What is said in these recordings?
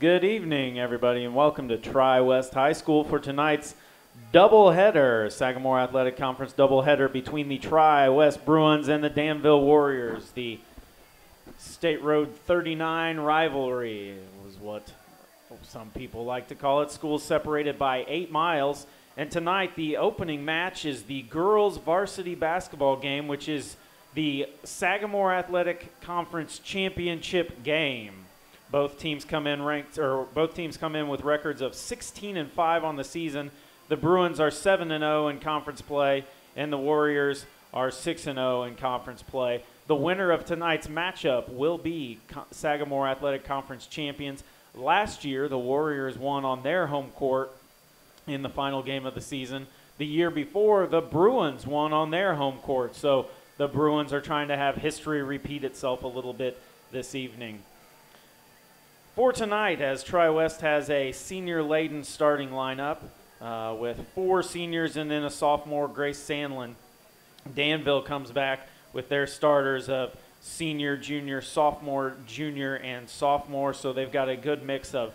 Good evening, everybody, and welcome to Tri-West High School for tonight's doubleheader, Sagamore Athletic Conference doubleheader between the Tri-West Bruins and the Danville Warriors. The State Road 39 rivalry was what some people like to call it. Schools separated by 8 miles, and tonight the opening match is the girls' varsity basketball game, which is the Sagamore Athletic Conference championship game. Both teams come in with records of 16-5 on the season. The Bruins are 7-0 in conference play, and the Warriors are 6-0 in conference play. The winner of tonight's matchup will be Sagamore Athletic Conference champions. Last year, the Warriors won on their home court in the final game of the season. The year before, the Bruins won on their home court. So the Bruins are trying to have history repeat itself a little bit this evening. For tonight, as Tri-West has a senior-laden starting lineup with 4 seniors and then a sophomore, Grace Sandlin. Danville comes back with their starters of senior, junior, sophomore, junior, and sophomore. So they've got a good mix of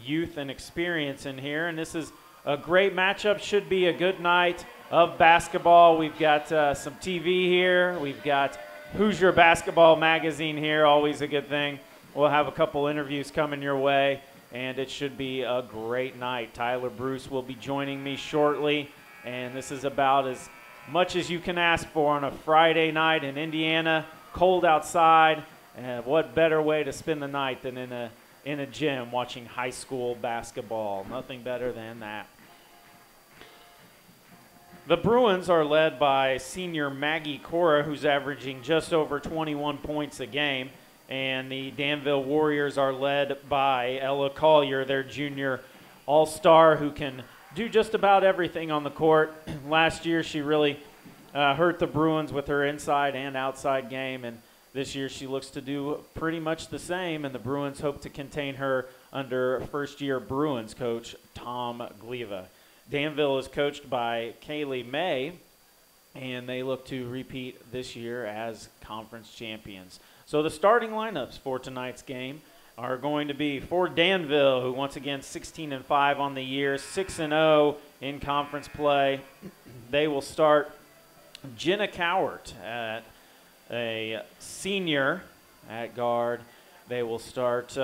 youth and experience in here. And this is a great matchup. Should be a good night of basketball. We've got some TV here. We've got Hoosier Basketball Magazine here, always a good thing. We'll have a couple interviews coming your way, and it should be a great night. Tyler Bruce will be joining me shortly, and this is about as much as you can ask for on a Friday night in Indiana, cold outside, and what better way to spend the night than in a gym watching high school basketball. Nothing better than that. The Bruins are led by senior Maggie Cora, who's averaging just over 21 points a game. And the Danville Warriors are led by Ella Collier, their junior all-star who can do just about everything on the court. Last year she really hurt the Bruins with her inside and outside game, and this year she looks to do pretty much the same, and the Bruins hope to contain her under first-year Bruins coach Tom Gliva. Danville is coached by Kaylee May, and they look to repeat this year as conference champions. So the starting lineups for tonight's game are going to be for Danville, who once again 16-5 on the year, 6-0 in conference play. They will start Jenna Cowart at a senior at guard. They will start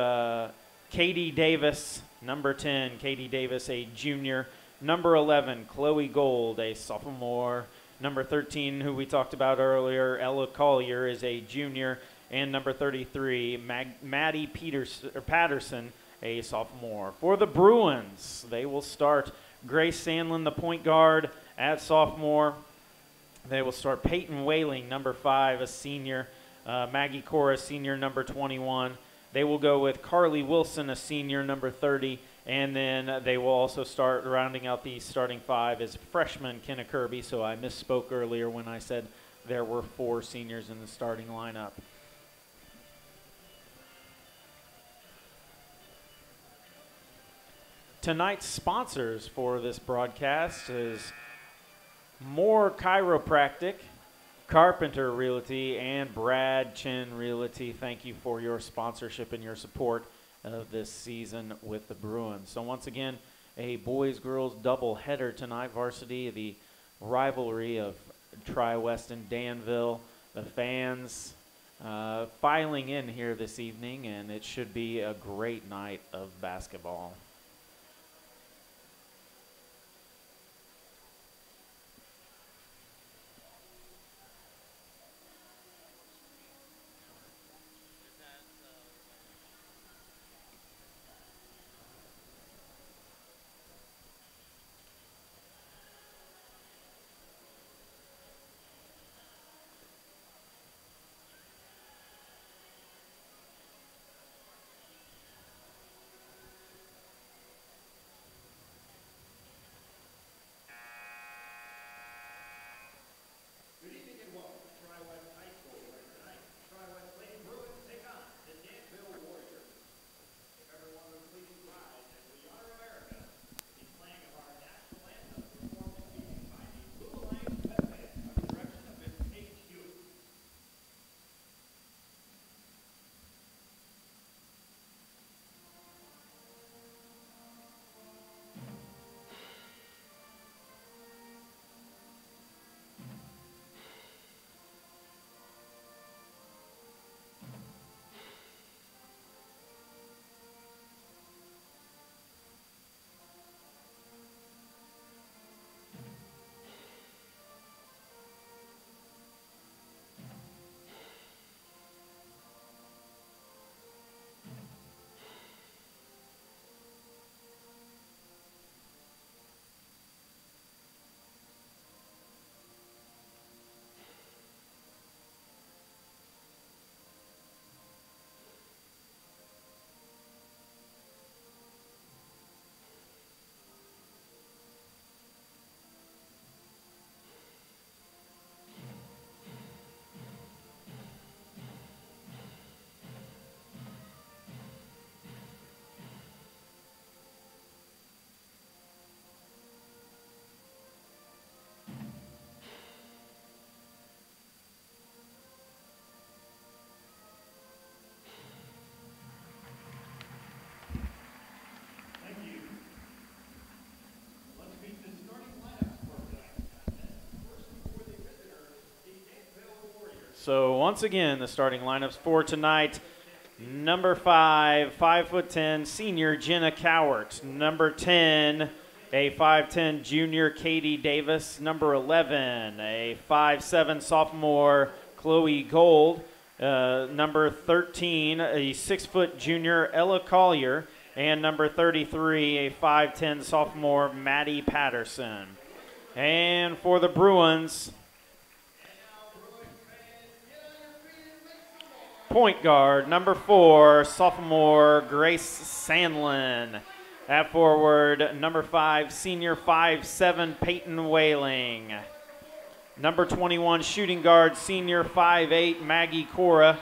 Katie Davis, number 10. Katie Davis, a junior. Number 11, Chloe Gold, a sophomore. Number 13, who we talked about earlier, Ella Collier, is a junior. And number 33, Maddie Patterson, a sophomore. For the Bruins, they will start Grace Sandlin, the point guard, at sophomore. They will start Peyton Whaling, number 5, a senior. Maggie Cora, senior, number 21. They will go with Carly Wilson, a senior, number 30. And then they will also start rounding out the starting 5 as freshman Kenna Kirby. So I misspoke earlier when I said there were 4 seniors in the starting lineup. Tonight's sponsors for this broadcast is More Chiropractic, Carpenter Realty, and Brad Chin Realty. Thank you for your sponsorship and your support of this season with the Bruins. So once again, a boys-girls doubleheader tonight, varsity, the rivalry of Tri-West and Danville. The fans filing in here this evening, and it should be a great night of basketball. So once again, the starting lineups for tonight. Number 5, 5'10", senior Jenna Cowart. Number 10, a 5'10" junior Katie Davis. Number 11, a 5'7" sophomore Chloe Gold. Number 13, a 6' junior Ella Collier. And number 33, a 5'10" sophomore Maddie Patterson. And for the Bruins, point guard, number 4, sophomore Grace Sandlin. At forward, number 5, senior 5'7", Peyton Whaling. Number 21, shooting guard, senior 5'8", Maggie Cora.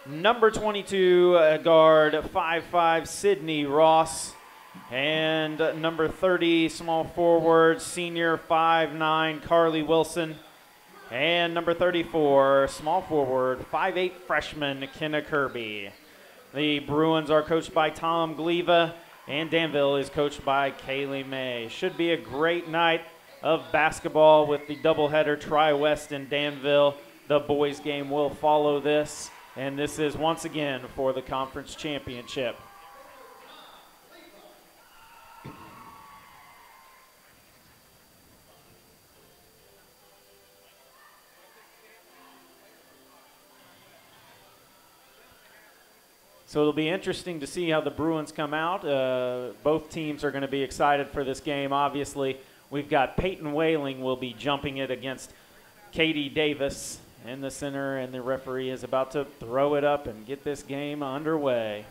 Number 22, guard, 5'5", Sydney Ross. And number 30, small forward, senior 5'9", Carly Wilson. And number 34, small forward, 5'8", freshman, Kenna Kirby. The Bruins are coached by Tom Gleva, and Danville is coached by Kaylee May. Should be a great night of basketball with the doubleheader Tri-West in Danville. The boys game will follow this, and this is once again for the conference championship. So it'll be interesting to see how the Bruins come out. Both teams are going to be excited for this game. Obviously, we've got Peyton Whaling will be jumping it against Katie Davis in the center, and the referee is about to throw it up and get this game underway.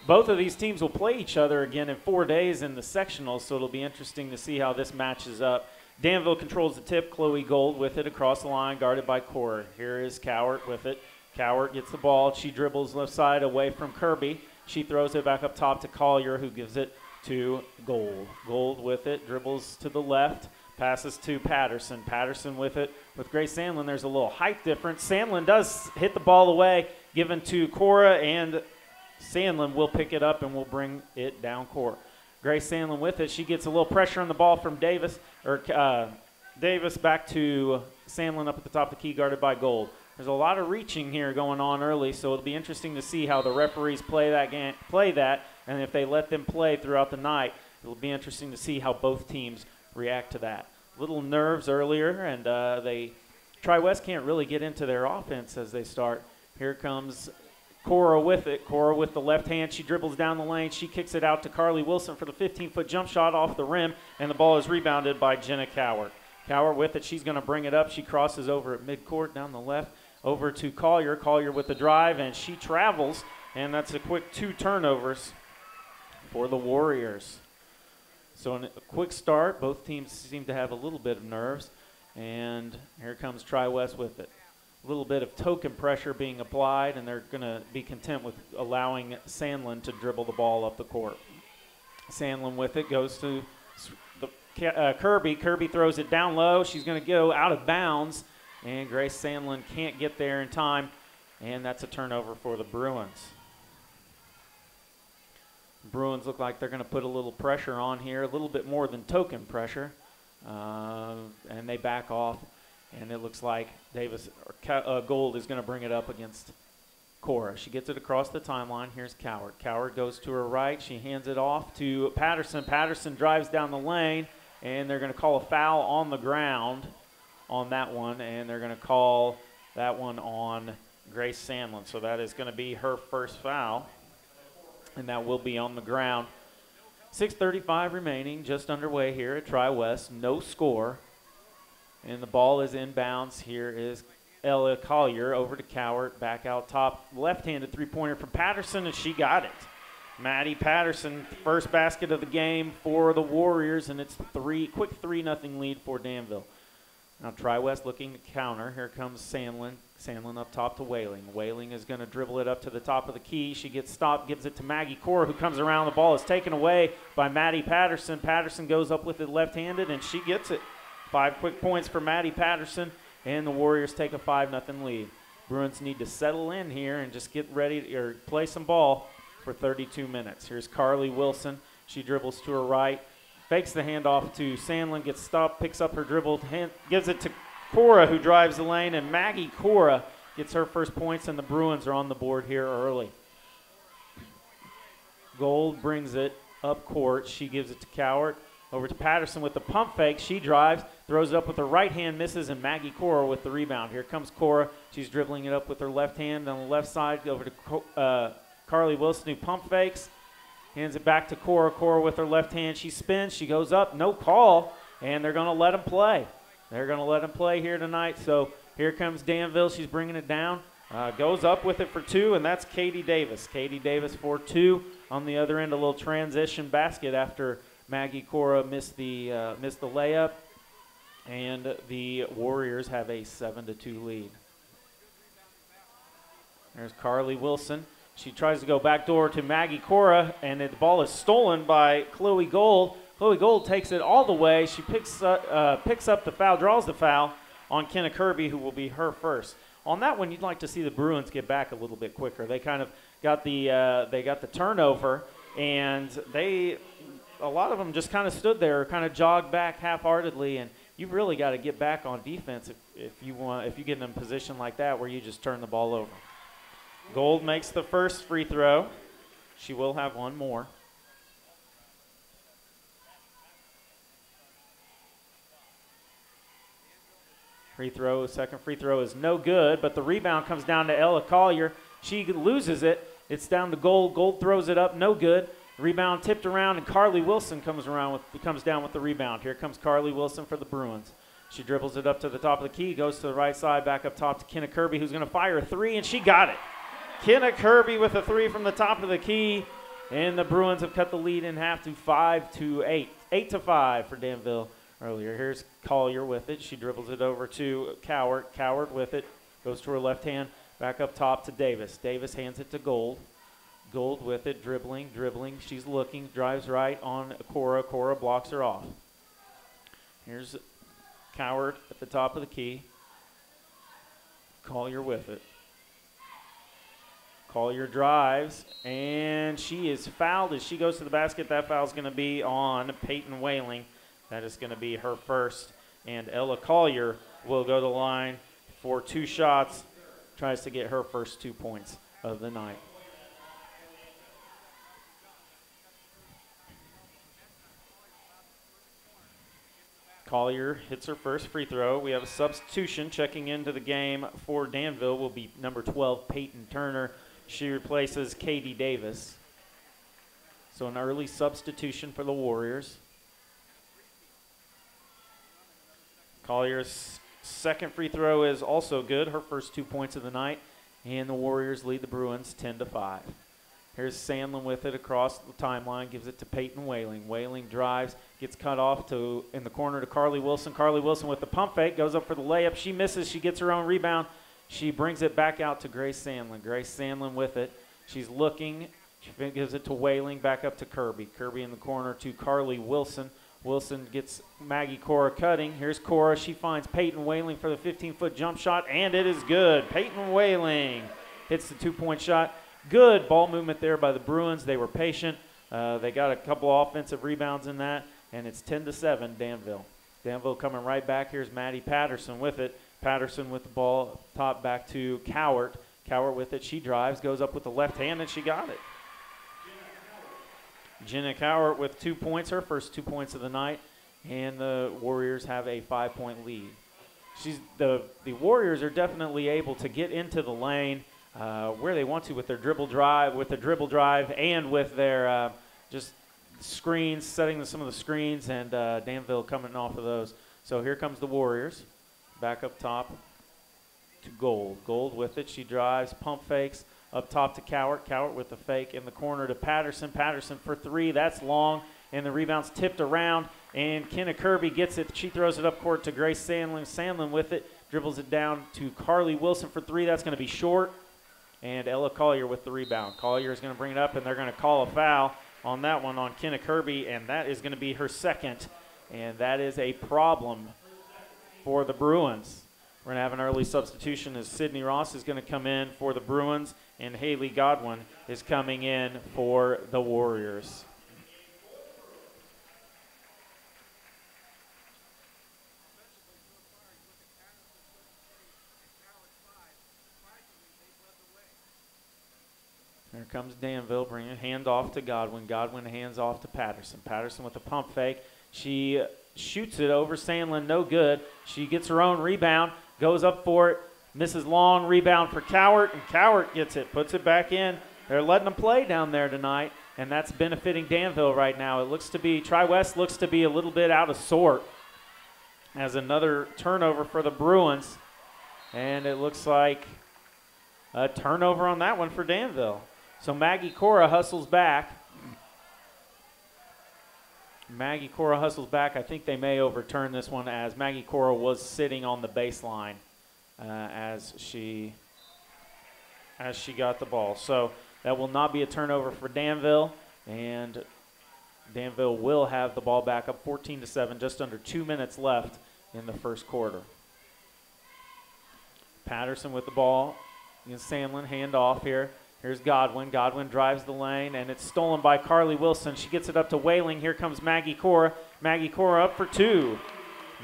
Both of these teams will play each other again in 4 days in the sectionals, so it'll be interesting to see how this matches up. Danville controls the tip. Chloe Gold with it across the line, guarded by Cora. Here is Cowart with it. Cowart gets the ball. She dribbles left side away from Kirby. She throws it back up top to Collier, who gives it to Gold. Gold with it, dribbles to the left, passes to Patterson. Patterson with it with Grace Sandlin. There's a little height difference. Sandlin does hit the ball away, given to Cora, and Sandlin will pick it up and will bring it down court. Grace Sandlin with it. She gets a little pressure on the ball from Davis, Davis back to Sandlin up at the top of the key, guarded by Gold. There's a lot of reaching here going on early, so it'll be interesting to see how the referees play that, and if they let them play throughout the night, it'll be interesting to see how both teams react to that. Little nerves earlier, and Tri-West can't really get into their offense as they start. Here comes Cora with it. Cora with the left hand. She dribbles down the lane. She kicks it out to Carly Wilson for the 15-foot jump shot off the rim, and the ball is rebounded by Jenna Cowart. Cowart with it. She's going to bring it up. She crosses over at midcourt down the left over to Collier. Collier with the drive, and she travels, and that's a quick 2 turnovers for the Warriors. So a quick start. Both teams seem to have a little bit of nerves, and here comes Tri-West with it. A little bit of token pressure being applied, and they're going to be content with allowing Sandlin to dribble the ball up the court. Sandlin with it goes to Kirby. Kirby throws it down low. She's going to go out of bounds, and Grace Sandlin can't get there in time, and that's a turnover for the Bruins. Bruins look like they're going to put a little pressure on here, a little bit more than token pressure, and they back off. And it looks like Gold is going to bring it up against Cora. She gets it across the timeline. Here's Cowart. Cowart goes to her right. She hands it off to Patterson. Patterson drives down the lane, and they're going to call a foul on the ground on that one, and they're going to call that one on Grace Sandlin. So that is going to be her first foul, and that will be on the ground. 6:35 remaining, just underway here at Tri-West. No score. And the ball is inbounds. Here is Ella Collier over to Cowart, back out top. Left-handed three-pointer from Patterson, and she got it. Maddie Patterson, first basket of the game for the Warriors, and it's quick 3-0 lead for Danville. Now Tri-West looking to counter. Here comes Sandlin. Sandlin up top to Whaling. Whaling is going to dribble it up to the top of the key. She gets stopped, gives it to Maggie Cora, who comes around. The ball is taken away by Maddie Patterson. Patterson goes up with it left-handed, and she gets it. 5 quick points for Maddie Patterson, and the Warriors take a 5-0 lead. Bruins need to settle in here and just get ready or play some ball for 32 minutes. Here's Carly Wilson. She dribbles to her right, fakes the handoff to Sandlin, gets stopped, picks up her dribble, gives it to Cora, who drives the lane, and Maggie Cora gets her first points, and the Bruins are on the board here early. Gold brings it up court. She gives it to Cowart. Over to Patterson with the pump fake. She drives, throws it up with her right hand, misses, and Maggie Cora with the rebound. Here comes Cora. She's dribbling it up with her left hand on the left side. Over to Carly Wilson, who pump fakes. Hands it back to Cora. Cora with her left hand. She spins. She goes up. No call. And they're going to let them play. They're going to let them play here tonight. So here comes Danville. She's bringing it down. Goes up with it for two, and that's Katie Davis. Katie Davis for two. On the other end, a little transition basket after Maggie Cora missed the layup. And the Warriors have a 7-2 lead. There's Carly Wilson. She tries to go backdoor to Maggie Cora, and the ball is stolen by Chloe Gold. Chloe Gold takes it all the way. She picks up the foul, draws the foul on Kenna Kirby, who will be her first. On that one, you'd like to see the Bruins get back a little bit quicker. They kind of got the turnover, and a lot of them just kind of stood there, kind of jogged back half-heartedly, and you've really got to get back on defense if you get in a position like that where you just turn the ball over. Gold makes the first free throw. She will have one more. Second free throw is no good, but the rebound comes down to Ella Collier. She loses it. It's down to Gold. Gold throws it up, no good. Rebound tipped around, and Carly Wilson comes down with the rebound. Here comes Carly Wilson for the Bruins. She dribbles it up to the top of the key, goes to the right side, back up top to Kenna Kirby, who's going to fire a three, and she got it. Kenna Kirby with a three from the top of the key, and the Bruins have cut the lead in half to 5-8. 8-5 for Danville earlier. Here's Collier with it. She dribbles it over to Cowart. Cowart with it. Goes to her left hand. Back up top to Davis. Davis hands it to Gold. Gold with it. Dribbling. She's looking. Drives right on Cora. Cora blocks her off. Here's Cowart at the top of the key. Collier with it. Collier drives, and she is fouled as she goes to the basket. That foul is going to be on Peyton Whaling. That is going to be her first. And Ella Collier will go to the line for two shots. Tries to get her first 2 points of the night. Collier hits her first free throw. We have a substitution checking into the game for Danville will be number 12, Peyton Turner. She replaces Katie Davis. So an early substitution for the Warriors. Collier's second free throw is also good, her first 2 points of the night, and the Warriors lead the Bruins 10-5. Here's Sandlin with it across the timeline, gives it to Peyton Whaling. Whaling drives, gets cut off in the corner to Carly Wilson. Carly Wilson with the pump fake, goes up for the layup. She misses, she gets her own rebound. She brings it back out to Grace Sandlin. Grace Sandlin with it. She's looking, she gives it to Whaling, back up to Kirby. Kirby in the corner to Carly Wilson. Wilson gets Maggie Cora cutting. Here's Cora. She finds Peyton Whaling for the 15-foot jump shot, and it is good. Peyton Whaling hits the 2-point shot. Good ball movement there by the Bruins. They were patient. They got a couple offensive rebounds in that, and it's 10-7 Danville. Danville coming right back. Here's Maddie Patterson with it. Patterson with the ball, top back to Cowart. Cowart with it. She drives, goes up with the left hand, and she got it. Jenna Cowart with 2 points, her first 2 points of the night, and the Warriors have a 5-point lead. The Warriors are definitely able to get into the lane where they want to with their dribble drive, and with their just screens, setting some of the screens, and Danville coming off of those. So here comes the Warriors, back up top to Gold. Gold with it. She drives, pump fakes. Up top to Cowart. Cowart with the fake in the corner to Patterson. Patterson for three. That's long. And the rebound's tipped around. And Kenna Kirby gets it. She throws it up court to Grace Sandlin. Sandlin with it. Dribbles it down to Carly Wilson for three. That's going to be short. And Ella Collier with the rebound. Collier is going to bring it up, and they're going to call a foul on that one on Kenna Kirby. And that is going to be her second. And that is a problem for the Bruins. We're going to have an early substitution as Sydney Ross is going to come in for the Bruins, and Haley Godwin is coming in for the Warriors. comes Danville, bringing a hand off to Godwin. Godwin hands off to Patterson. Patterson with a pump fake. She shoots it over Sandlin, no good. She gets her own rebound, goes up for it, misses long, rebound for Cowart, and Cowart gets it, puts it back in. They're letting them play down there tonight, and that's benefiting Danville right now. It looks to be, Tri-West looks to be a little bit out of sort as another turnover for the Bruins, and it looks like a turnover on that one for Danville. So Maggie Cora hustles back. Maggie Cora hustles back. I think they may overturn this one as Maggie Cora was sitting on the baseline as she got the ball. So that will not be a turnover for Danville, and Danville will have the ball back up 14-7, just under 2 minutes left in the first quarter. Patterson with the ball against Sandlin, hand off here. Here's Godwin. Godwin drives the lane, and it's stolen by Carly Wilson. She gets it up to Whaling. Here comes Maggie Cora. Maggie Cora up for two.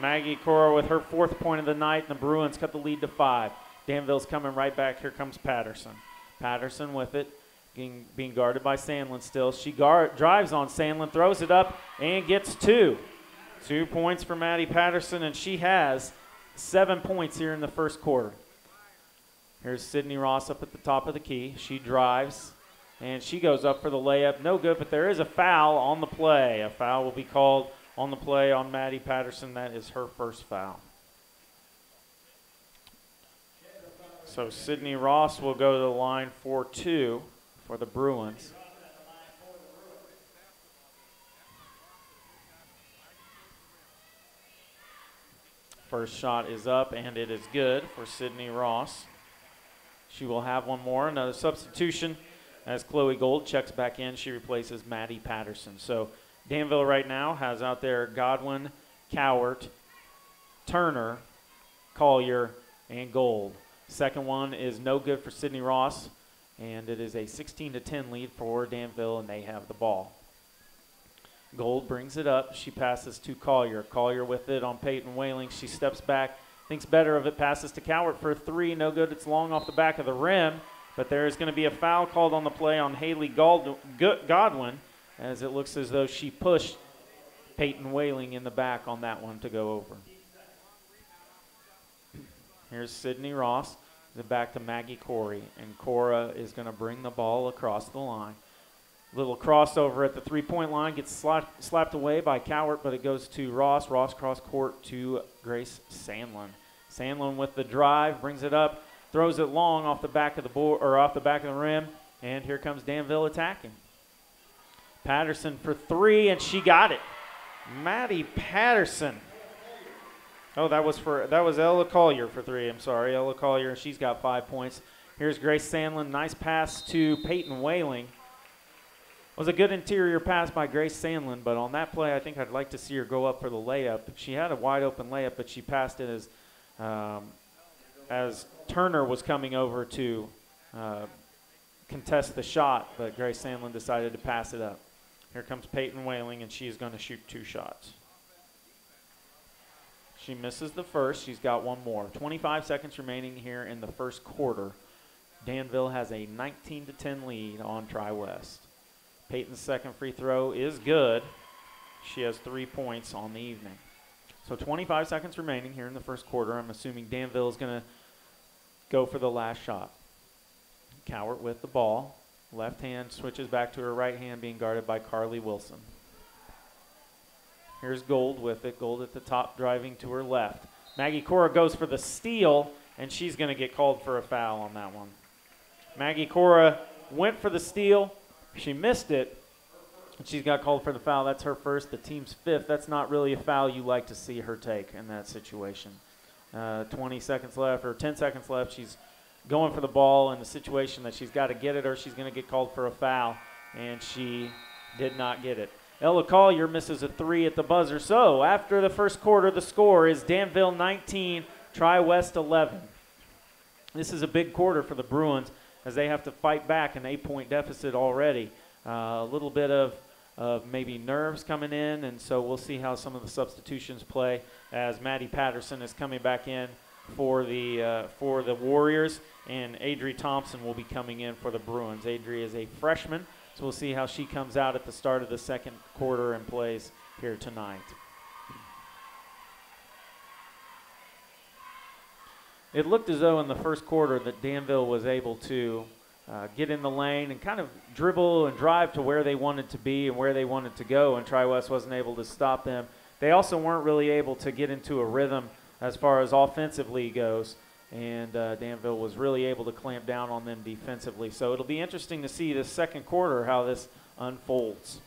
Maggie Cora with her 4th point of the night, and the Bruins cut the lead to 5. Danville's coming right back. Here comes Patterson. Patterson with it, being guarded by Sandlin still. She drives on Sandlin, throws it up, and gets 2. 2 points for Maddie Patterson, and she has 7 points here in the first quarter. Here's Sydney Ross up at the top of the key. She drives, and she goes up for the layup. No good, but there is a foul on the play. A foul will be called on the play on Maddie Patterson. That is her first foul. So Sydney Ross will go to the line for 2 for the Bruins. First shot is up, and it is good for Sydney Ross. She will have one more. Another substitution as Chloe Gold checks back in. She replaces Maddie Patterson. So Danville right now has out there Godwin, Cowart, Turner, Collier, and Gold. Second one is no good for Sydney Ross, and it is a 16-10 lead for Danville, and they have the ball. Gold brings it up. She passes to Collier. Collier with it on Peyton Whaling. She steps back, thinks better of it, passes to Cowart for a 3. No good. It's long off the back of the rim, but there is going to be a foul called on the play on Haley Godwin, as it looks as though she pushed Peyton Whaling in the back on that one to go over. Here's Sydney Ross. Back to Maggie Corey, and Cora is going to bring the ball across the line. Little crossover at the 3-point line, gets slapped away by Cowart, but it goes to Ross. Ross cross court to Grace Sandlin. Sandlin with the drive, brings it up, throws it long off the back of the board or off the back of the rim, and here comes Danville attacking. Patterson for 3, and she got it. Maddie Patterson. Oh, that was Ella Collier for 3. I'm sorry, Ella Collier. She's got 5 points. Here's Grace Sandlin. Nice pass to Peyton Whaling. Was a good interior pass by Grace Sandlin, but on that play, I think I'd like to see her go up for the layup. She had a wide open layup, but she passed it as Turner was coming over to contest the shot, but Grace Sandlin decided to pass it up. Here comes Peyton Whaling, and she's going to shoot 2 shots. She misses the first. She's got one more. 25 seconds remaining here in the first quarter. Danville has a 19-10 lead on Tri-West. Peyton's second free throw is good. She has 3 points on the evening. So 25 seconds remaining here in the first quarter. I'm assuming Danville is going to go for the last shot. Cowart with the ball. Left hand switches back to her right hand, being guarded by Carly Wilson. Here's Gold with it. Gold at the top, driving to her left. Maggie Cora goes for the steal, and she's going to get called for a foul on that one. Maggie Cora went for the steal. She missed it, and she's got called for the foul. That's her first, the team's 5th. That's not really a foul you like to see her take in that situation. 20 seconds left, or 10 seconds left. She's going for the ball in the situation that she's got to get it or she's going to get called for a foul, and she did not get it. Ella Collier misses a 3 at the buzzer. So after the first quarter, the score is Danville 19, Tri-West 11. This is a big quarter for the Bruins as they have to fight back an 8-point deficit already. A little bit of maybe nerves coming in, and so we'll see how some of the substitutions play as Maddie Patterson is coming back in for the Warriors, and Adri Thompson will be coming in for the Bruins. Adri is a freshman, so we'll see how she comes out at the start of the second quarter and plays here tonight. It looked as though in the first quarter that Danville was able to get in the lane and kind of dribble and drive to where they wanted to be and where they wanted to go, and Tri-West wasn't able to stop them. They also weren't really able to get into a rhythm as far as offensively goes, and Danville was really able to clamp down on them defensively. So it'll be interesting to see this second quarter how this unfolds.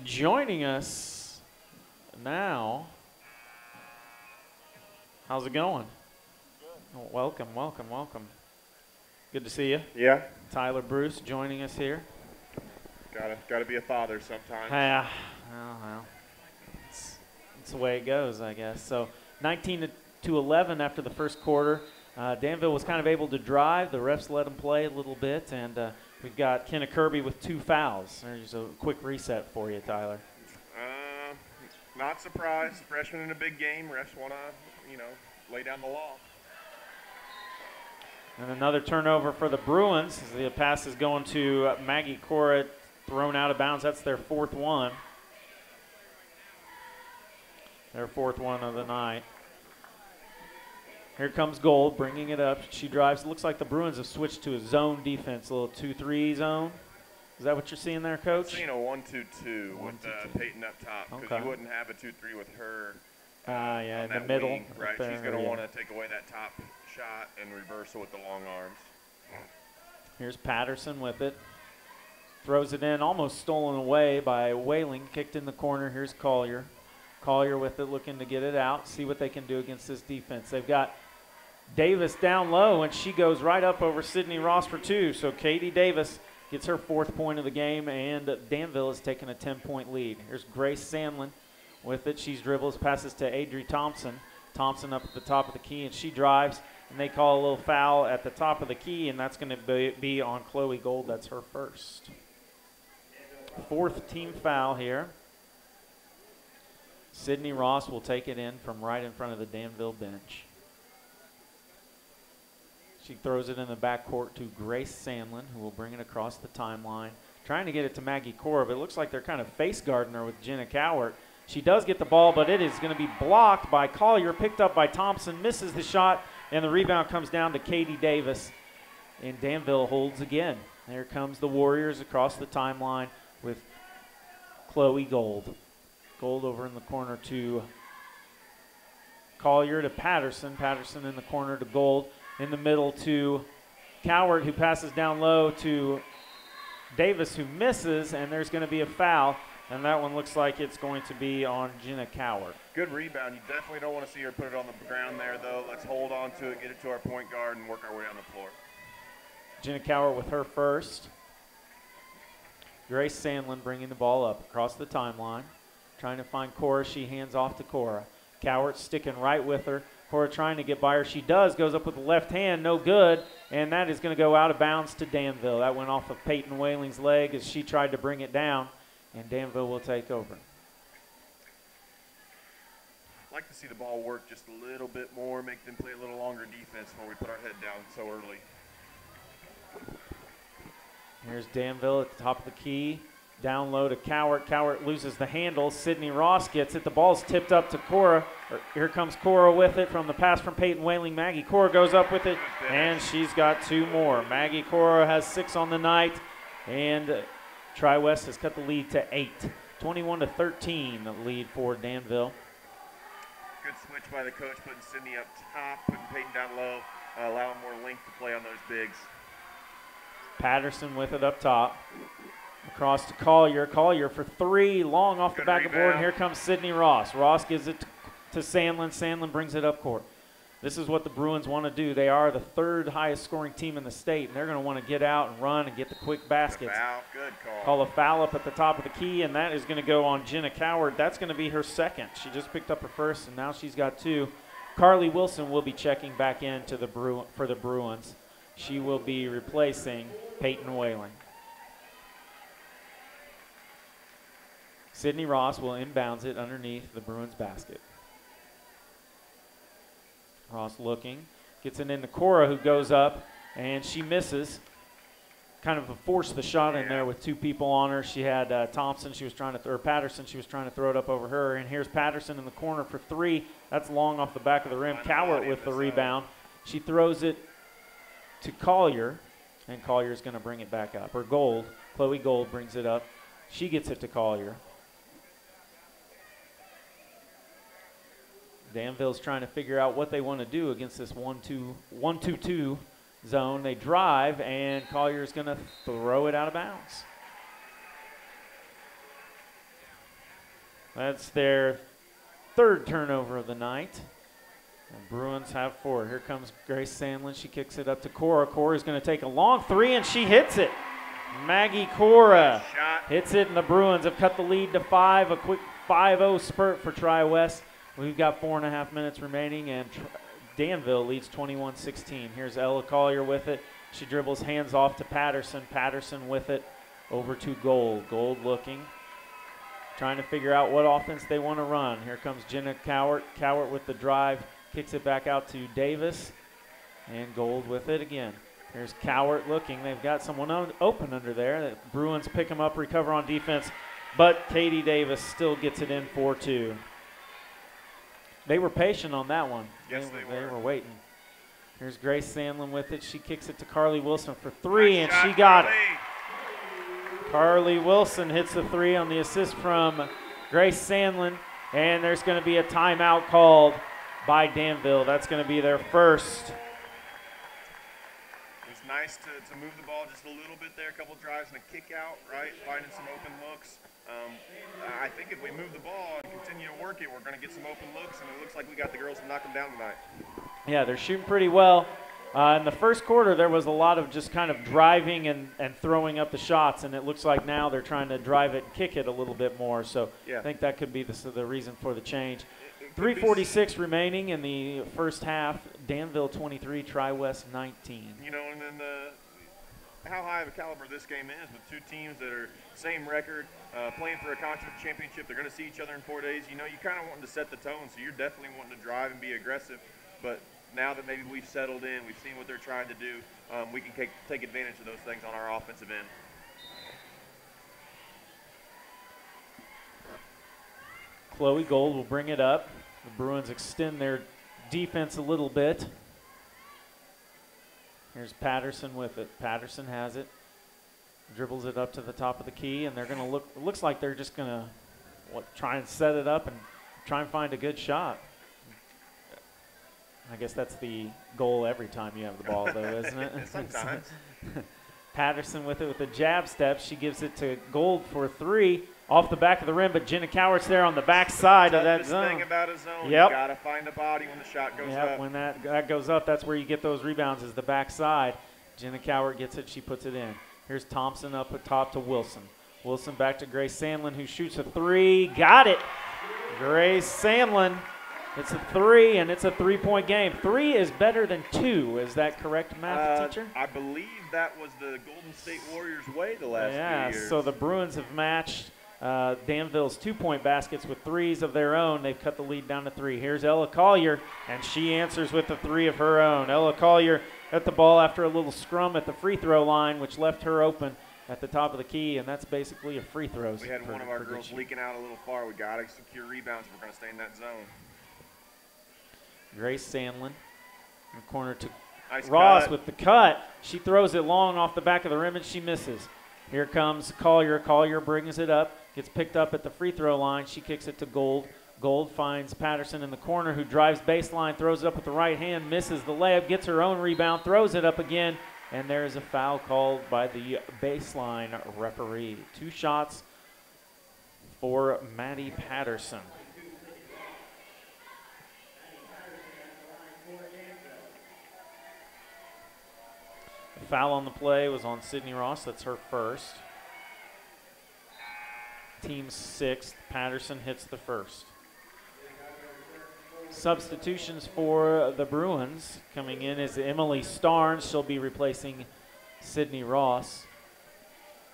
Joining us now, how's it going? Good. Welcome. Good to see you. Yeah. Tyler Bruce joining us here. Gotta be a father sometimes. Yeah, well, it's the way it goes, I guess. So 19-11 after the first quarter. Danville was kind of able to drive. The refs let them play a little bit, and we've got Kenna Kirby with 2 fouls. There's a quick reset for you, Tyler. Not surprised. Freshman in a big game. Refs want to, lay down the law. And another turnover for the Bruins as the pass is going to Maggie Cora, thrown out of bounds. That's their 4th one. Their 4th one of the night. Here comes Gold, bringing it up. She drives. It looks like the Bruins have switched to a zone defense, a little 2-3 zone. Is that what you're seeing there, Coach? I'm seeing a 1-2-2 with Peyton up top, because you wouldn't have a 2-3 with her. Yeah, in the middle. Wing, right, she's going to want to take away that top shot and reversal with the long arms. Here's Patterson with it. Throws it in, almost stolen away by Whaling. Kicked in the corner. Here's Collier. Collier with it, looking to get it out, see what they can do against this defense. They've got Davis down low, and she goes right up over Sydney Ross for 2. So Katie Davis gets her 4th point of the game, and Danville has taken a 10-point lead. Here's Grace Sandlin with it. She dribbles, passes to Adri Thompson. Thompson up at the top of the key, and she drives, and they call a little foul at the top of the key, and that's going to be on Chloe Gold. That's her 1st. 4th team foul here. Sydney Ross will take it in from right in front of the Danville bench. She throws it in the backcourt to Grace Sandlin, who will bring it across the timeline. Trying to get it to Maggie Cora, but it looks like they're kind of face guarding her with Jenna Cowart. She does get the ball, but it is going to be blocked by Collier, picked up by Thompson, misses the shot, and the rebound comes down to Katie Davis. And Danville holds again. There comes the Warriors across the timeline with Chloe Gold. Gold over in the corner to Collier to Patterson. Patterson in the corner to Gold. In the middle to Cowart, who passes down low to Davis, who misses, and there's going to be a foul. And that one looks like it's going to be on Jenna Cowart. Good rebound. You definitely don't want to see her put it on the ground there, though. Let's hold on to it, get it to our point guard, and work our way on the floor. Jenna Cowart with her 1st. Grace Sandlin bringing the ball up across the timeline. Trying to find Cora. She hands off to Cora. Cowart sticking right with her. Cora trying to get by her. She does. Goes up with the left hand. No good. And that is going to go out of bounds to Danville. That went off of Peyton Whaling's leg as she tried to bring it down. And Danville will take over. I'd like to see the ball work just a little bit more, make them play a little longer defense before we put our head down so early. Here's Danville at the top of the key. Down low to Cowart. Cowart loses the handle. Sydney Ross gets it. The ball's tipped up to Cora. Here comes Cora with it from the pass from Peyton Whaling. Maggie Cora goes up with it, and she's got 2 more. Maggie Cora has 6 on the night, and Tri-West has cut the lead to 8. 21-13, the lead for Danville. Good switch by the coach, putting Sydney up top, putting Peyton down low, allowing more length to play on those bigs. Patterson with it up top. Across to Collier. Collier for 3, long off the back of the board. And here comes Sydney Ross. Ross gives it to Sandlin. Sandlin brings it up court. This is what the Bruins want to do. They are the 3rd highest scoring team in the state, and they're going to want to get out and run and get the quick baskets. Foul. Good call. Call a foul up at the top of the key, and that is going to go on Jenna Cowart. That's going to be her 2nd. She just picked up her 1st, and now she's got 2. Carly Wilson will be checking back in to for the Bruins. She will be replacing Peyton Whaling. Sydney Ross will inbounds it underneath the Bruins basket. Ross looking, gets it into Cora, who goes up, and she misses. Kind of forced the shot in there with two people on her. She had Thompson, she was trying to, or Patterson, she was trying to throw it up over her. And here's Patterson in the corner for three. That's long off the back of the rim. Cowart with the rebound. She throws it to Collier, and Collier's going to bring it back up. Or Gold, Chloe Gold brings it up. She gets it to Collier. Danville's trying to figure out what they want to do against this 1-2-2 zone. They drive, and Collier's going to throw it out of bounds. That's their third turnover of the night. And Bruins have four. Here comes Grace Sandlin. She kicks it up to Cora. Cora's going to take a long three, and she hits it. Maggie Cora hits it, and the Bruins have cut the lead to 5. A quick 5-0 spurt for Tri-West. We've got 4.5 minutes remaining, and Danville leads 21-16. Here's Ella Collier with it. She dribbles hands off to Patterson. Patterson with it over to Gold. Gold looking, trying to figure out what offense they want to run. Here comes Jenna Cowart. Cowart with the drive, kicks it back out to Davis, and Gold with it again. Here's Cowart looking. They've got someone open under there. The Bruins pick them up, recover on defense, but Katie Davis still gets it in 4-2. They were patient on that one. Yes, they were waiting. Here's Grace Sandlin with it. She kicks it to Carly Wilson for three, nice and shot, she got Carly. it. Carly Wilson hits the three on the assist from Grace Sandlin, and there's going to be a timeout called by Danville. That's going to be their first. It was nice to move the ball just a little bit there, a couple drives and a kick out, right? Finding some open looks. I think if we move the ball and continue to work it, we're going to get some open looks, and it looks like we got the girls to knock them down tonight. Yeah, they're shooting pretty well. In the first quarter, there was a lot of just kind of driving and throwing up the shots, and it looks like now they're trying to drive it and kick it a little bit more. So I think that could be the reason for the change. 3:46 remaining in the first half. Danville 23, Tri-West 19. You know, and then how high of a caliber this game is with two teams that are same record, playing for a conference championship. They're going to see each other in 4 days. You know, you kind of wanting to set the tone, so you're definitely wanting to drive and be aggressive. But now that maybe we've settled in, we've seen what they're trying to do, we can take advantage of those things on our offensive end. Chloe Gold will bring it up. The Bruins extend their defense a little bit. Here's Patterson with it. Patterson has it. Dribbles it up to the top of the key, and they're going to look. It looks like they're just going to try and set it up and try and find a good shot. I guess that's the goal every time you have the ball, though, isn't it? Sometimes. Patterson with it with a jab step. She gives it to Gold for three off the back of the rim, but Jenna Cowart's there on the back side of that zone. Thing about a zone, yep. You got to find the body when the shot goes up. When that goes up, that's where you get those rebounds is the back side. Jenna Cowart gets it. She puts it in. Here's Thompson up at top to Wilson. Wilson back to Grace Sandlin, who shoots a three. Got it. Grace Sandlin. It's a three, and it's a three-point game. 3 is better than 2. Is that correct, math teacher? I believe that was the Golden State Warriors' way the last few years. So the Bruins have matched Danville's 2-point baskets with threes of their own. They've cut the lead down to 3. Here's Ella Collier, and she answers with a 3 of her own. Ella Collier at the ball after a little scrum at the free throw line, which left her open at the top of the key, and that's basically a free throw. We had one of our girls leaking out a little far. We got to secure rebounds if we're going to stay in that zone. Grace Sandlin in the corner to nice Ross cut. with the cut. She throws it long off the back of the rim, and she misses. Here comes Collier. Collier brings it up, gets picked up at the free throw line. She kicks it to Gold. Gold finds Patterson in the corner, who drives baseline, throws it up with the right hand, misses the layup, gets her own rebound, throws it up again, and there is a foul called by the baseline referee. 2 shots for Maddie Patterson. The foul on the play was on Sydney Ross. That's her first. Team's 6th. Patterson hits the first. Substitutions for the Bruins. Coming in is Emily Starnes. She'll be replacing Sydney Ross.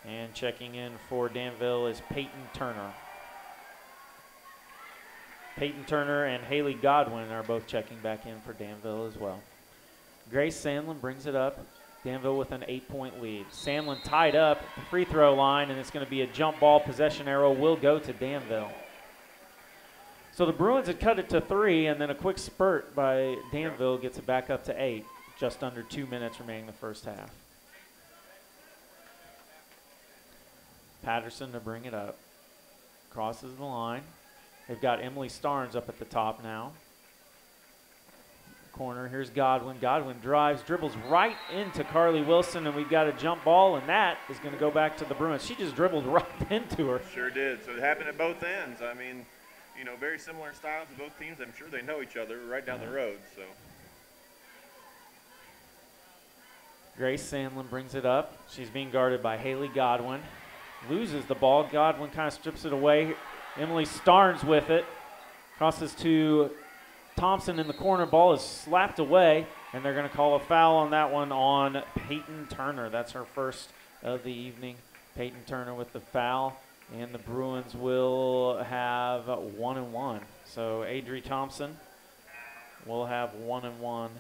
And checking in for Danville is Peyton Turner. Peyton Turner and Haley Godwin are both checking back in for Danville as well. Grace Sandlin brings it up. Danville with an 8-point lead. Sandlin tied up at the free throw line, and it's going to be a jump ball. Possession arrow will go to Danville. So the Bruins had cut it to 3, and then a quick spurt by Danville gets it back up to 8. Just under 2 minutes remaining the first half. Patterson to bring it up. Crosses the line. They've got Emily Starnes up at the top now. Corner, here's Godwin. Godwin drives, dribbles right into Carly Wilson, and we've got a jump ball, and that is going to go back to the Bruins. She just dribbled right into her. Sure did. So it happened at both ends. I mean, you know, very similar styles of both teams. I'm sure they know each other right down the road. So Grace Sandlin brings it up. She's being guarded by Haley Godwin. Loses the ball. Godwin kind of strips it away. Emily Starnes with it. Crosses to Thompson in the corner. Ball is slapped away, and they're going to call a foul on that one on Peyton Turner. That's her first of the evening. Peyton Turner with the foul, and the Bruins will have 1-1. So Adri Thompson will have 1-1.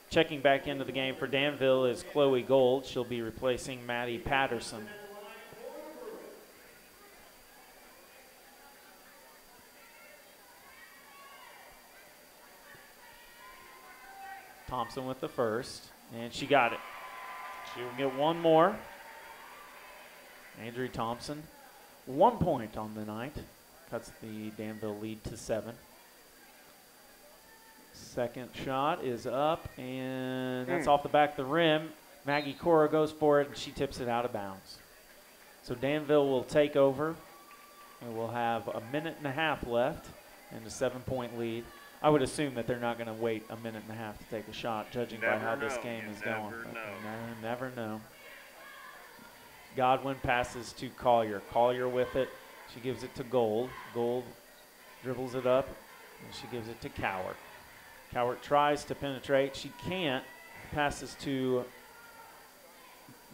Checking back into the game for Danville is Chloe Gold. She'll be replacing Maddie Patterson. Thompson with the first, and she got it. She will get one more. Adri Thompson, 1 point on the night. Cuts the Danville lead to 7. Second shot is up, and that's off the back of the rim. Maggie Cora goes for it, and she tips it out of bounds. So Danville will take over, and we'll have a minute and a half left and a 7-point lead. I would assume that they're not going to wait a minute and a half to take a shot, judging by how this game is going. Never know. Godwin passes to Collier. Collier with it. She gives it to Gold. Gold dribbles it up, and she gives it to Cowart. Cowart tries to penetrate. She can't. Passes to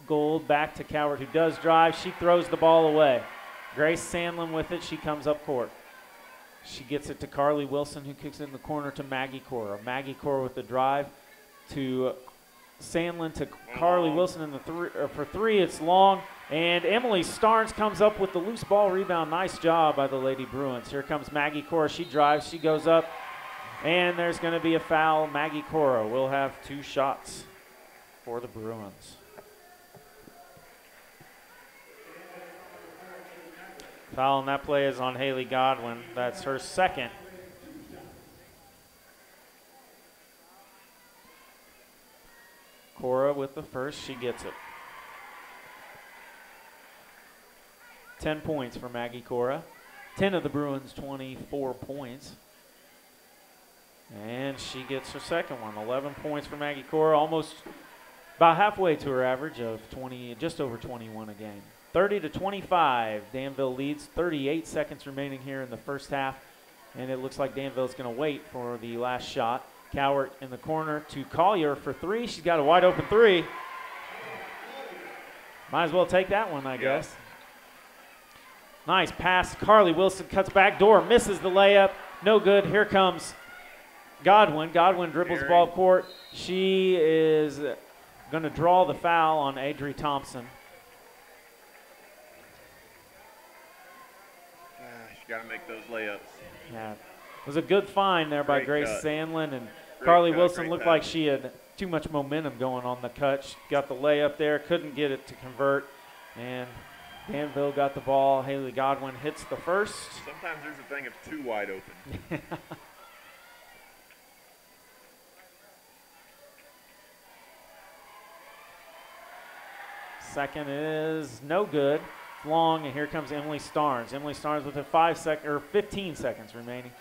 Gold, back to Cowart, who does drive. She throws the ball away. Grace Sandlin with it. She comes up court. She gets it to Carly Wilson, who kicks it in the corner to Maggie Cora. Maggie Cora with the drive to Sandlin to Carly Wilson in the for 3. It's long, and Emily Starnes comes up with the loose ball rebound. Nice job by the Lady Bruins. Here comes Maggie Cora. She drives. She goes up, and there's going to be a foul. Maggie Cora will have 2 shots for the Bruins. Foul on that play is on Haley Godwin. That's her second. Cora with the first. She gets it. 10 points for Maggie Cora. 10 of the Bruins' 24 points. And she gets her second one. 11 points for Maggie Cora. Almost about halfway to her average of 20, just over 21 a game. 30-25, Danville leads. 38 seconds remaining here in the first half, and it looks like Danville's going to wait for the last shot. Cowart in the corner to Collier for 3. She's got a wide open 3. Might as well take that one, I guess. Nice pass. Carly Wilson cuts back door, misses the layup. No good. Here comes Godwin. Godwin dribbles the ball court. She is going to draw the foul on Adri Thompson. Got to make those layups. Yeah, it was a good find there by Grace Sandlin, and Carly Wilson looked like she had too much momentum going on the cut. She got the layup there, couldn't get it to convert, and Danville got the ball. Haley Godwin hits the first. Sometimes there's a thing of too wide open. Second is no good. Long, and here comes Emily Starnes. Emily Starnes with 15 seconds remaining.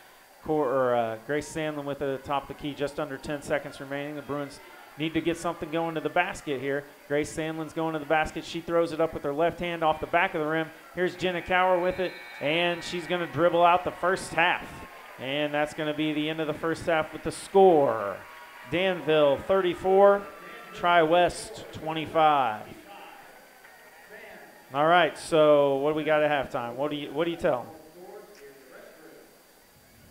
Grace Sandlin with it at the top of the key, just under 10 seconds remaining. The Bruins need to get something going to the basket here. Grace Sandlin's going to the basket. She throws it up with her left hand off the back of the rim. Here's Jenna Cowart with it, and she's going to dribble out the first half. And that's going to be the end of the first half with the score. Danville 34, Tri-West 25. All right, so what do we got at halftime? What do you tell them?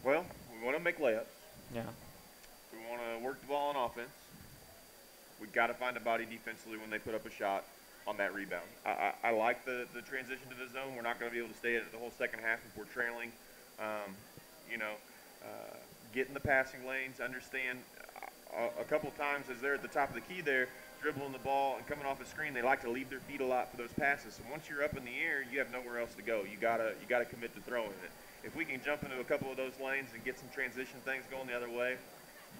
Well, we want to make layups. Yeah. We want to work the ball on offense. We got to find a body defensively when they put up a shot on that rebound. I like the transition to the zone. We're not going to be able to stay at it the whole second half if we're trailing. Get in the passing lanes, understand a couple times as they're at the top of the key there, dribbling the ball and coming off a screen, they like to leave their feet a lot for those passes. And once you're up in the air, you have nowhere else to go. You gotta commit to throwing it. If we can jump into a couple of those lanes and get some transition things going the other way,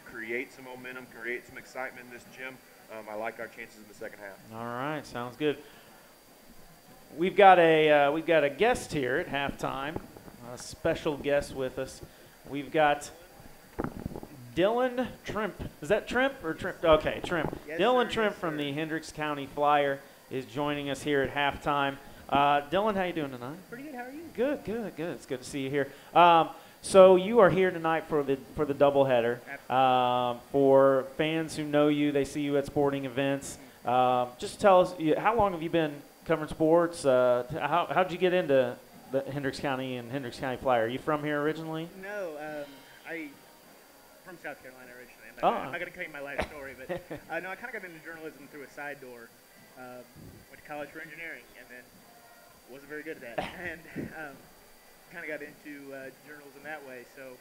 create some momentum, create some excitement in this gym, I like our chances in the second half. All right, sounds good. We've got a guest here at halftime, a special guest with us. We've got Dylan Trimp. Is that Trimp or Trimp? Okay, Trimp. Yes, Dylan sir, Trimp yes, from sir. the Hendricks County Flyer is joining us here at halftime. Dylan, how you doing tonight? Pretty good. How are you? Good, good, good. It's good to see you here. So you are here tonight for the doubleheader. For fans who know you, they see you at sporting events. Just tell us, how long have you been covering sports? How'd you get into the Hendricks County and Hendricks County Flyer? Are you from here originally? No, I from South Carolina originally. Oh. I'm not going to tell you my life story, but no, I kind of got into journalism through a side door. Went to college for engineering, and then wasn't very good at that, and kind of got into journalism that way. So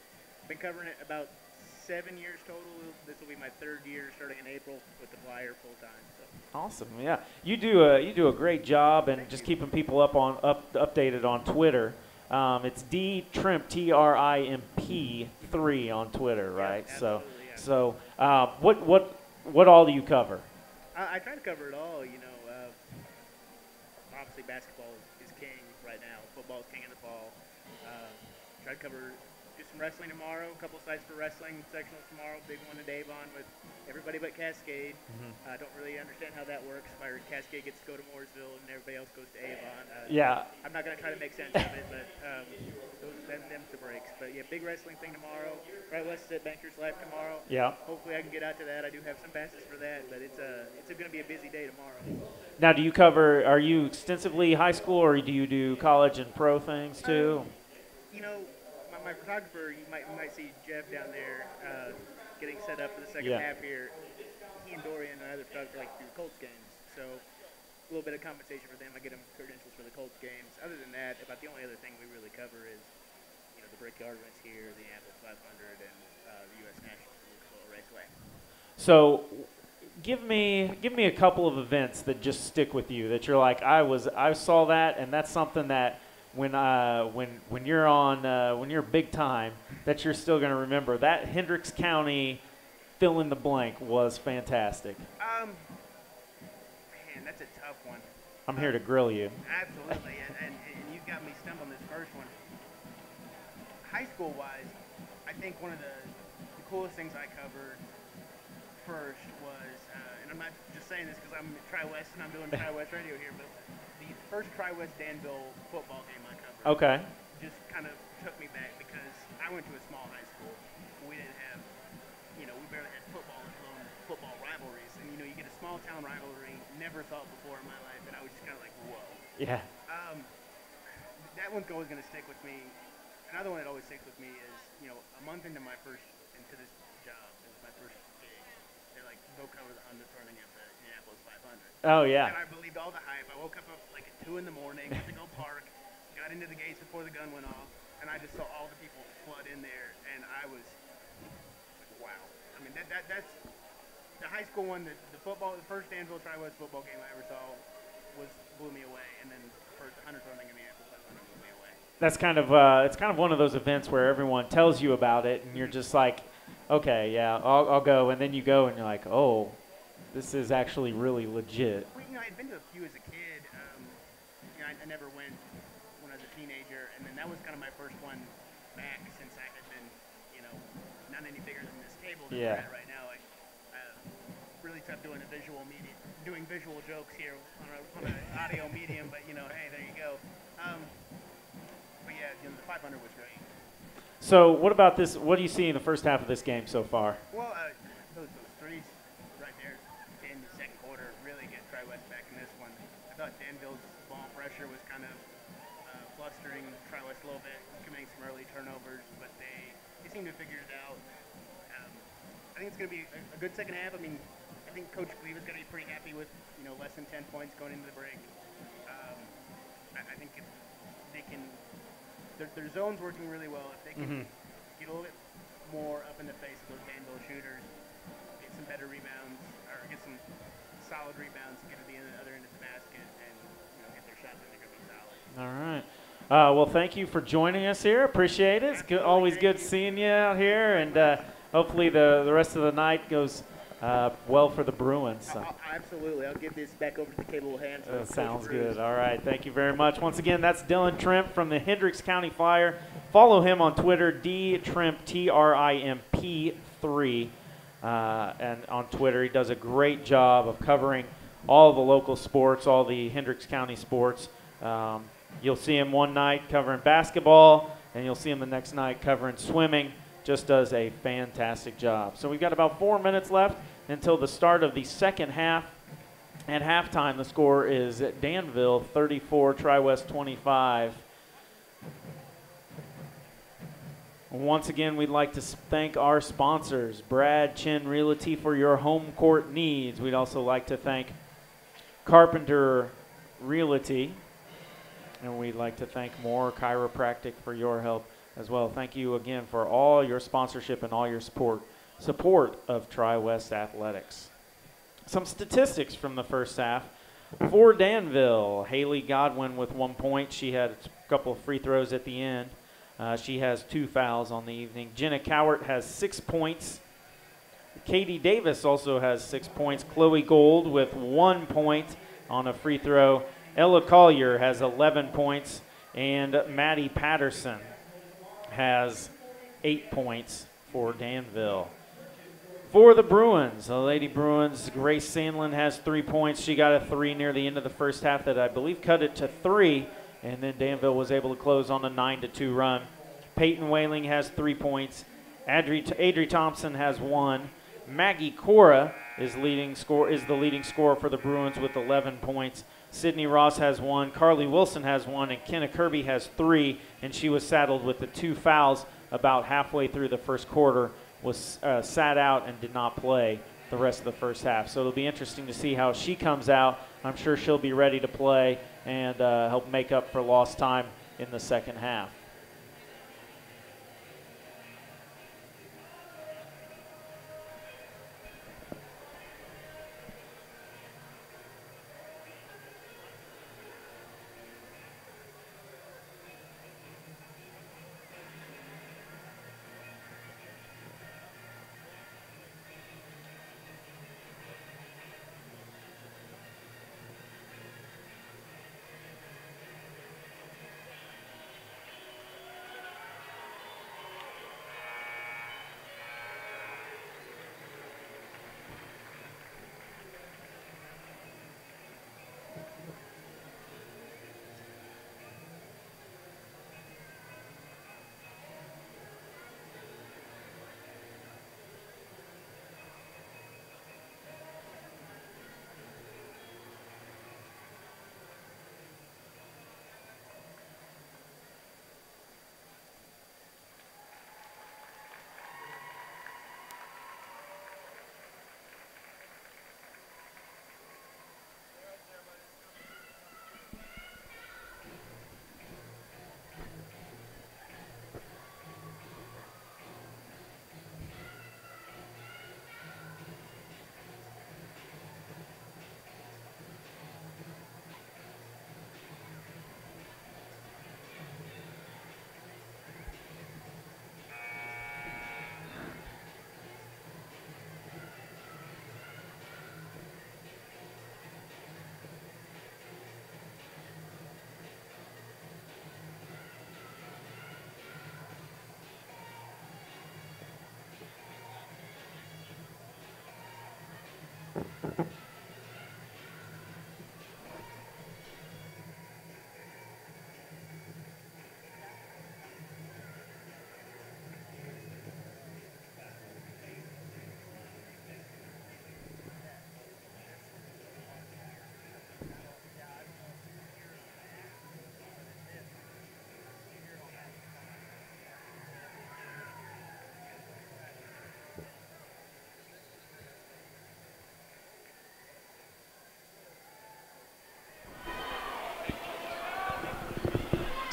been covering it about 7 years total. This will be my 3rd year, starting in April with the Flyer full time. So. Awesome, yeah. You do a great job, and just keeping people updated on Twitter. It's DTrimp, TRIMP 3 on Twitter, right? Yeah, So, absolutely, yeah. what all do you cover? I try to cover it all. Obviously basketball is king right now. Football is king in the fall. Try to cover. Do some wrestling tomorrow. A couple sites for wrestling sectionals tomorrow. Big one at Avon with everybody but Cascade. I don't really understand how that works. Cascade gets to go to Mooresville and everybody else goes to Avon. Yeah. I'm not going to try to make sense of it, but them's the breaks. But yeah, big wrestling thing tomorrow. Right west at Bankers Life tomorrow. Yeah. Hopefully I can get out to that. I do have some passes for that, but it's going to be a busy day tomorrow. Now, are you extensively high school, or do you do college and pro things too? My photographer, you might see Jeff down there getting set up for the second Yeah. half here. He and Dorian and other photographers like to do Colts games, so a little bit of compensation for them. I get them credentials for the Colts games. Other than that, about the only other thing we really cover is the Brickyard events here, the Annapolis 500, and the U.S. Nationals at Lucasville Raceway. So, give me a couple of events that just stick with you, that you're like, I saw that, and that's something that when you're big time, that you're still going to remember. That Hendricks County fill in the blank was fantastic. Man, that's a tough one. I'm here to grill you. Absolutely, and you've got me stumped on this first one. High school-wise, I think one of the coolest things I covered first was, and I'm not just saying this because I'm Tri-West and I'm doing Tri-West radio here, but the first Tri-West Danville football game I covered Okay. just kind of took me back because I went to a small high school. We didn't have, we barely had football, let alone football rivalries. And, you get a small town rivalry, never thought before in my life, and I was just kind of like, whoa. Yeah. That one's always going to stick with me. Another one that always sticks with me is, a month into this job, it was my first gig. They're like, go cover the underturning of the Indianapolis 500. Oh, yeah. And I believed all the hype. I woke up like at 2 in the morning, went to go park, got into the gates before the gun went off, and I just saw all the people flood in there, and I was like, wow. I mean, that's the high school one. The first Danville Tri-West football game I ever saw blew me away, and then the first underturning in the Indianapolis 500 blew me away. That's kind of it's kind of one of those events where everyone tells you about it, and you're just like, okay, yeah, I'll go, and then you go, and you're like, oh, this is actually really legit. Well, I'd been to a few as a kid. I never went when I was a teenager, and then that was kind of my first one back since I had been, not any bigger than this table that we're at right now. Really tough doing visual jokes here on an audio medium, but hey, there you go. But yeah, the 500 was great. So what about this? What do you see in the first half of this game so far? Well, those threes right there in the second quarter really get Tri-West back in this one. I thought Danville's ball pressure was kind of flustering Tri-West a little bit, committing some early turnovers, but they seem to figure it out. I think it's going to be a good second half. I mean, I think Coach Cleve is going to be pretty happy with less than 10 points going into the break. I think if they can, their zone's working really well. If they can get a little bit more up in the face of those Danville shooters, get some better rebounds, or get some solid rebounds, get to the other end of the basket, and get their shots, I think it'll be solid. All right. Well, thank you for joining us here. Appreciate it. It's good, always good seeing you out here, and hopefully the rest of the night goes well for the Bruins. So. Absolutely. I'll give this back over to the capable hands. Sounds good. All right. Thank you very much. Once again, that's Dylan Trimp from the Hendricks County Flyer. Follow him on Twitter, DTrimp, TRIMP3. And on Twitter, he does a great job of covering all the local sports, all the Hendricks County sports. You'll see him one night covering basketball, and you'll see him the next night covering swimming. Just does a fantastic job. So we've got about 4 minutes left until the start of the second half. At halftime, the score is Danville 34, Tri-West 25. Once again, we'd like to thank our sponsors, Brad Chin Realty, for your home court needs. We'd also like to thank Carpenter Realty, and we'd like to thank Moore Chiropractic for your help as well. Thank you again for all your sponsorship and all your support of Tri-West Athletics. Some statistics from the first half. For Danville, Haley Godwin with 1 point. She had a couple of free throws at the end. She has 2 fouls on the evening. Jenna Cowart has 6 points. Katie Davis also has 6 points. Chloe Gold with 1 point on a free throw. Ella Collier has 11 points. And Maddie Patterson has 8 points for Danville. For the Bruins, the Lady Bruins, Grace Sandlin has 3 points. She got a 3 near the end of the first half that I believe cut it to 3, and then Danville was able to close on a 9-2 run. Peyton Whaling has 3 points. Adri Thompson has 1. Maggie Cora is the leading scorer for the Bruins with 11 points. Sydney Ross has 1, Carly Wilson has 1, and Kenna Kirby has 3, and she was saddled with the 2 fouls about halfway through the first quarter, was sat out and did not play the rest of the first half. So it'll be interesting to see how she comes out. I'm sure she'll be ready to play and help make up for lost time in the second half.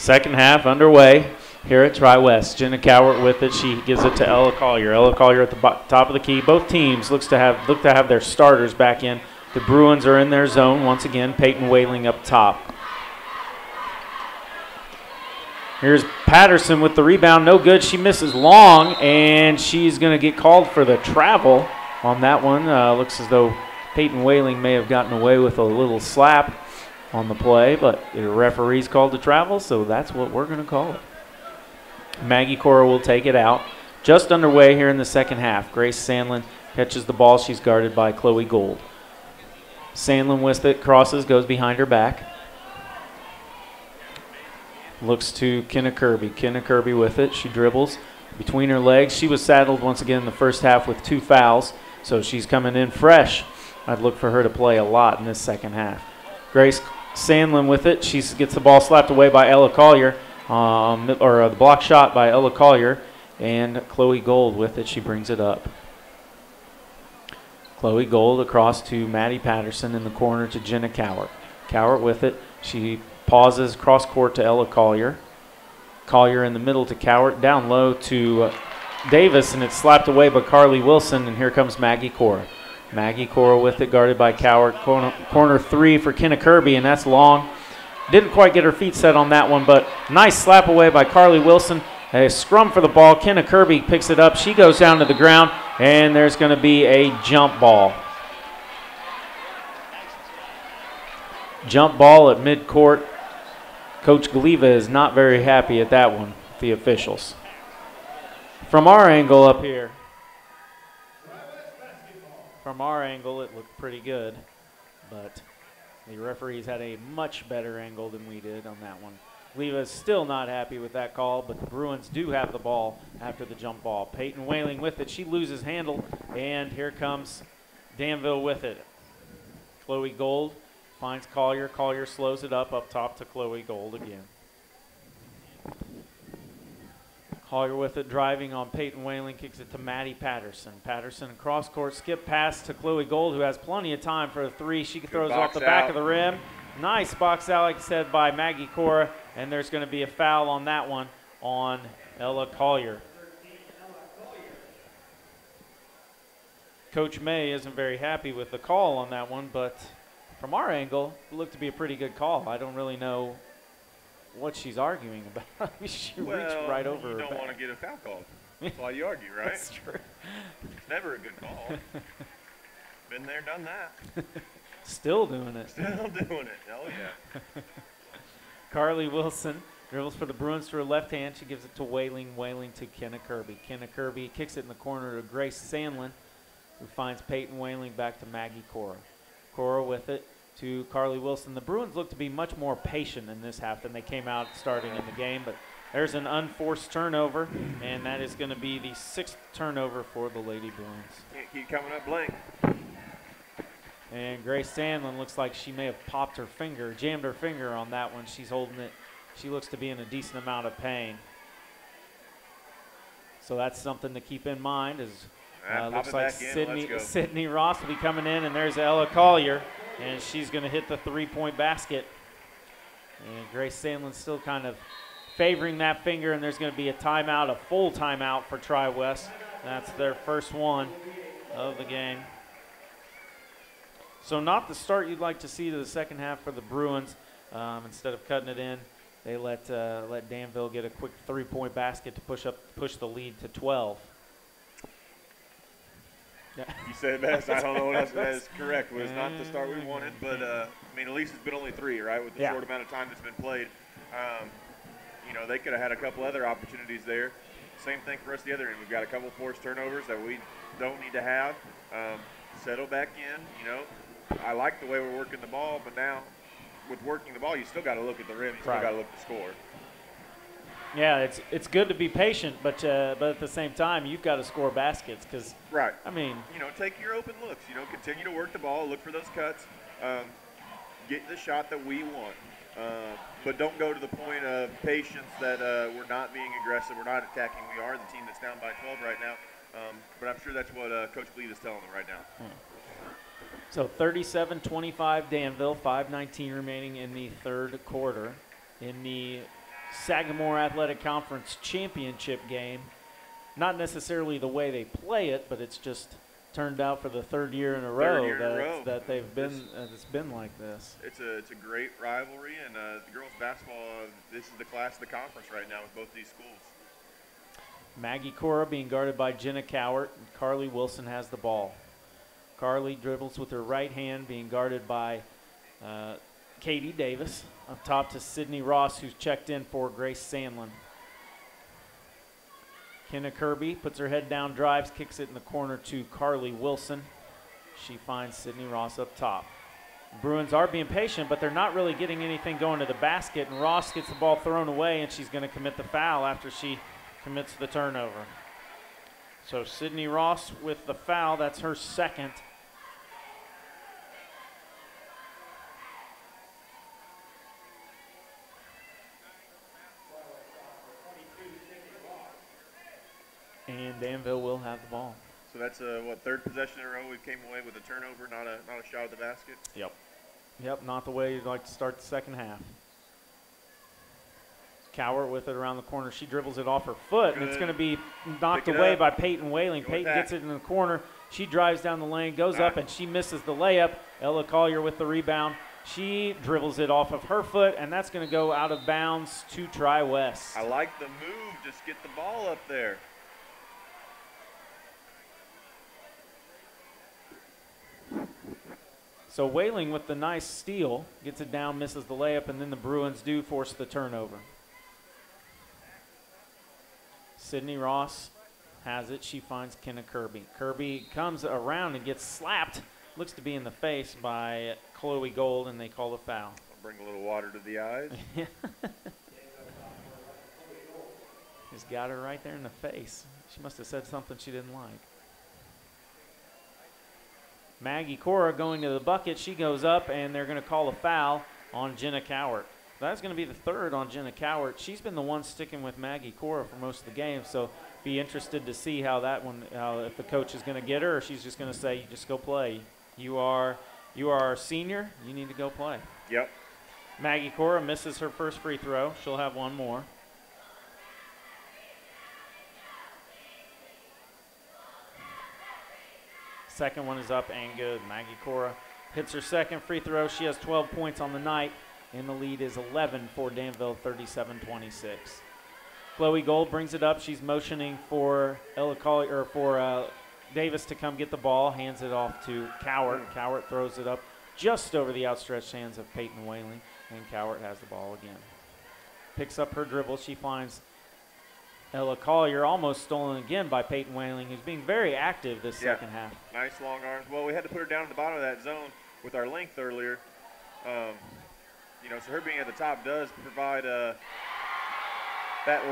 Second half underway here at Tri-West. Jenna Cowart with it. She gives it to Ella Collier. Ella Collier at the top of the key. Both teams look to have their starters back in. The Bruins are in their zone once again. Peyton Whaling up top. Here's Patterson with the rebound. No good. She misses long, and she's going to get called for the travel on that one. Looks as though Peyton Whaling may have gotten away with a little slap on the play, but the referee's called the travel, so that's what we're going to call it. Maggie Cora will take it out. Just underway here in the second half. Grace Sandlin catches the ball. She's guarded by Chloe Gold. Sandlin with it, crosses, goes behind her back. Looks to Kenna Kirby. Kenna Kirby with it. She dribbles between her legs. She was saddled once again in the first half with 2 fouls, so she's coming in fresh. I'd look for her to play a lot in this second half. Grace Sandlin with it. She gets the ball slapped away by Ella Collier, or the block shot by Ella Collier, and Chloe Gold with it. She brings it up. Chloe Gold across to Maddie Patterson in the corner to Jenna Cowart. Cowart with it. She pauses cross court to Ella Collier. Collier in the middle to Cowart. Down low to Davis, and it's slapped away by Carly Wilson, and here comes Maggie Cora. Maggie Cora with it, guarded by Cowart. Corner 3 for Kenna Kirby, and that's long. Didn't quite get her feet set on that one, but nice slap away by Carly Wilson. A scrum for the ball. Kenna Kirby picks it up. She goes down to the ground, and there's going to be a jump ball. Jump ball at midcourt. Coach Galiva is not very happy at that one, the officials. From our angle up here, it looked pretty good, but the referees had a much better angle than we did on that one. Galiva is still not happy with that call, but the Bruins do have the ball after the jump ball. Peyton Whaling with it. She loses handle, and here comes Danville with it. Chloe Gold finds Collier. Collier slows it up top to Chloe Gold again. Collier with it, driving on Peyton Whaling, kicks it to Maddie Patterson. Patterson cross court, skip pass to Chloe Gold, who has plenty of time for a 3. She throws it off the back of the rim. Nice box out, like I said, by Maggie Cora, and there's going to be a foul on that one on Ella Collier. Coach May isn't very happy with the call on that one, but from our angle, it looked to be a pretty good call. I don't really know what she's arguing about. She reached right over her back. You don't want to get a foul call. That's why you argue, right? That's true. It's never a good call. Been there, done that. Still doing it. Still doing it. Oh, yeah. Carly Wilson dribbles for the Bruins to her left hand. She gives it to Whaling. Whaling to Kenna Kirby. Kenna Kirby kicks it in the corner to Grace Sandlin, who finds Peyton Whaling back to Maggie Cora. Cora with it to Carly Wilson. The Bruins look to be much more patient in this half than they came out starting in the game, but there's an unforced turnover, and that is going to be the 6th turnover for the Lady Bruins. Can't keep coming up blank. And Grace Sandlin looks like she may have popped her finger, jammed her finger on that one. She's holding it. She looks to be in a decent amount of pain. So that's something to keep in mind. Looks like Sydney Ross will be coming in, and there's Ella Collier, and she's going to hit the 3-point basket. And Grace Sandlin's still kind of favoring that finger, and there's going to be a timeout, a full timeout for Tri-West. That's their first one of the game. So not the start you'd like to see to the second half for the Bruins. Instead of cutting it in, they let Danville get a quick 3-point basket to push the lead to 12. You said it best. I don't know what else that is correct. It was not the start we wanted, but I mean, at least it's been only 3, right, with the short amount of time that's been played. You know, they could have had a couple other opportunities there. Same thing for us the other end. We've got a couple forced turnovers that we don't need to have. Settle back in. You know, I like the way we're working the ball, but now with working the ball, you still got to look at the rim. You still got to look at the score. Yeah, it's good to be patient, but at the same time, you've got to score baskets because, I mean, you know, take your open looks. You know, continue to work the ball, look for those cuts, get the shot that we want, but don't go to the point of patience that we're not being aggressive, we're not attacking. We are the team that's down by 12 right now, but I'm sure that's what Coach Gleed is telling them right now. So 37-25 Danville, 5:19 remaining in the third quarter. In the Sagamore Athletic Conference championship game. Not necessarily the way they play it, but it's just turned out for the third year in a row that they've been it's been like this. It's a great rivalry, and the girls basketball, this is the class of the conference right now with both these schools. Maggie Cora being guarded by Jenna Cowart. Carly Wilson has the ball. Carly dribbles with her right hand, being guarded by Katie Davis. Up top to Sydney Ross, who's checked in for Grace Sandlin. Kenna Kirby puts her head down, drives, kicks it in the corner to Carly Wilson. She finds Sydney Ross up top. Bruins are being patient, but they're not really getting anything going to the basket, and Ross gets the ball thrown away, and she's going to commit the foul after she commits the turnover. So Sydney Ross with the foul, that's her second. And Danville will have the ball. So that's third possession in a row we came away with a turnover, not a shot at the basket. Yep, not the way you'd like to start the second half. Cowart with it around the corner. She dribbles it off her foot, and it's going to be knocked away by Peyton Whaling. Peyton gets it in the corner. She drives down the lane, goes up, and she misses the layup. Ella Collier with the rebound. She dribbles it off of her foot, and that's going to go out of bounds to Tri-West. I like the move. Just get the ball up there. So Whaling with the nice steal, gets it down, misses the layup, and then the Bruins do force the turnover. Sydney Ross has it. She finds Kenna Kirby. Kirby comes around and gets slapped. Looks to be in the face by Chloe Gold, and they call a foul. I'll bring a little water to the eyes. Just got her right there in the face. She must have said something she didn't like. Maggie Cora going to the bucket. She goes up, and they're going to call a foul on Jenna Cowart. That's going to be the third on Jenna Cowart. She's been the one sticking with Maggie Cora for most of the game, so be interested to see how that one, if the coach is going to get her, or she's just going to say, just go play. You are our senior. You need to go play. Yep. Maggie Cora misses her first free throw. She'll have one more. Second one is up and good. Maggie Cora hits her second free throw. She has 12 points on the night, and the lead is 11 for Danville, 37-26. Chloe Gold brings it up. She's motioning for Davis to come get the ball. Hands it off to Cowart. Cowart throws it up just over the outstretched hands of Peyton Whaling, and Cowart has the ball again. Picks up her dribble. She finds Ella Collier, almost stolen again by Peyton Whaling, who's being very active this second half. Nice long arms. Well, we had to put her down at the bottom of that zone with our length earlier. So her being at the top does provide that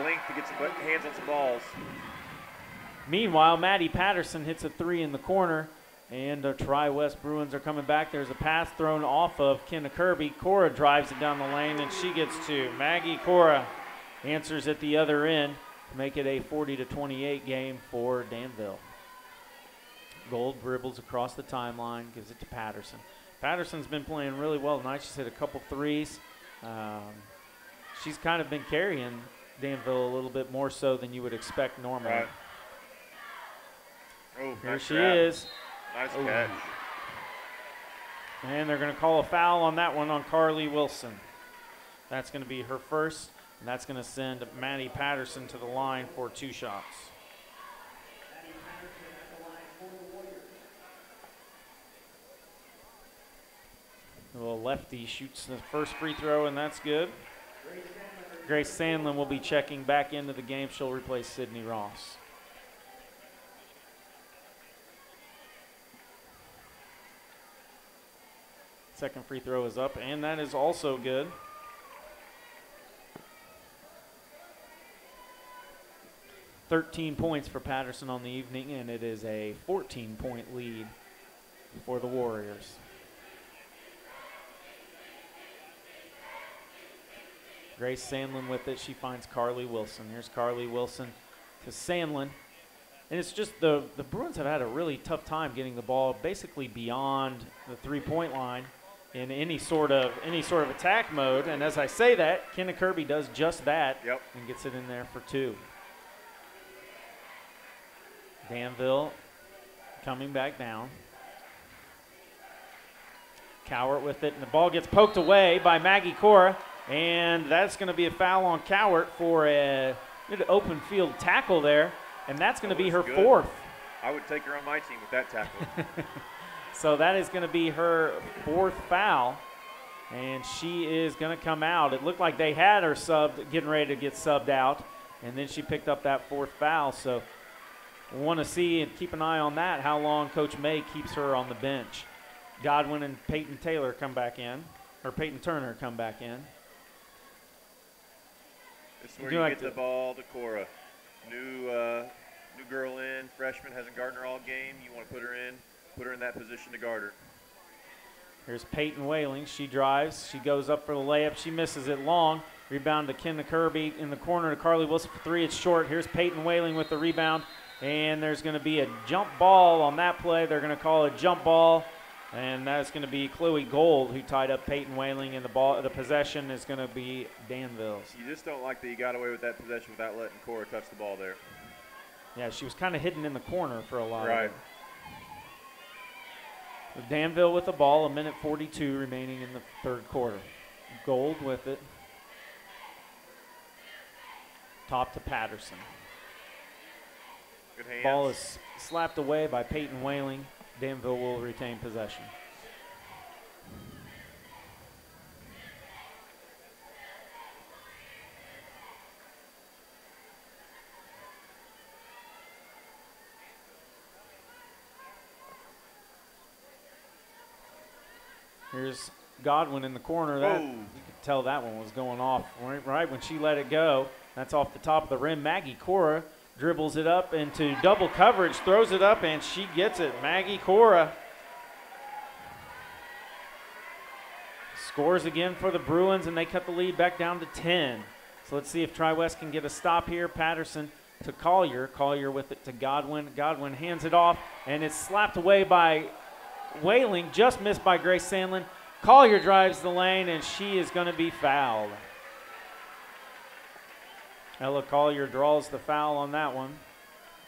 length to get some hands on some balls. Meanwhile, Maddie Patterson hits a three in the corner, and the Tri-West Bruins are coming back. There's a pass thrown off of Kenna Kirby. Cora drives it down the lane, and she gets two. Maggie Cora answers at the other end to make it a 40-28 game for Danville. Gold dribbles across the timeline, gives it to Patterson. Patterson's been playing really well tonight. She's hit a couple threes. She's kind of been carrying Danville a little bit more so than you would expect normally. Right. Oh, Here nice she grab. is. Nice catch. And they're going to call a foul on that one on Carly Wilson. That's going to be her first, and that's going to send Maddie Patterson to the line for two shots. The lefty shoots the first free throw, and that's good. Grace Sandlin will be checking back into the game. She'll replace Sydney Ross. Second free throw is up, and that is also good. "13 points for Patterson on the evening, and it is a 14-point lead for the Warriors. Grace Sandlin with it. She finds Carly Wilson. Here's Carly Wilson to Sandlin. And it's just the Bruins have had a really tough time getting the ball basically beyond the three-point line. in any sort of attack mode. And as I say that, Kenna Kirby does just that and gets it in there for 2. Danville coming back down. Cowart with it, and the ball gets poked away by Maggie Cora, and that's going to be a foul on Cowart for an open field tackle there, and that's going to be her 4th. I would take her on my team with that tackle. So that is going to be her 4th foul, and she is going to come out. It looked like they had her subbed, getting ready to get subbed out, and then she picked up that 4th foul. So we want to see and keep an eye on that, how long Coach May keeps her on the bench. Godwin and Peyton Turner come back in. This is where you get the ball to Cora. New girl in, freshman, hasn't guarded her all game. You want to put her in that position to guard her. Here's Peyton Whaling. She drives. She goes up for the layup. She misses it long. Rebound to Kenna Kirby in the corner to Carly Wilson for 3. It's short. Here's Peyton Whaling with the rebound. And there's going to be a jump ball on that play. They're going to call it a jump ball. And that's going to be Chloe Gold who tied up Peyton Whaling, and the possession is going to be Danville's. You just don't like that you got away with that possession without letting Cora touch the ball there. Yeah, she was kind of hidden in the corner for a lot of it. With Danville with the ball, 1:42 remaining in the 3rd quarter. Gold with it. Top to Patterson. Good hands. Ball is slapped away by Peyton Whaling. Danville will retain possession. Here's Godwin in the corner. That, you could tell that one was going off right when she let it go. That's off the top of the rim. Maggie Cora dribbles it up into double coverage, throws it up, and she gets it. Maggie Cora scores again for the Bruins, and they cut the lead back down to 10. So let's see if Tri-West can get a stop here. Patterson to Collier. Collier with it to Godwin. Godwin hands it off, and it's slapped away by Whaling, just missed by Grace Sandlin. Collier drives the lane, and she is going to be fouled. Ella Collier draws the foul on that one.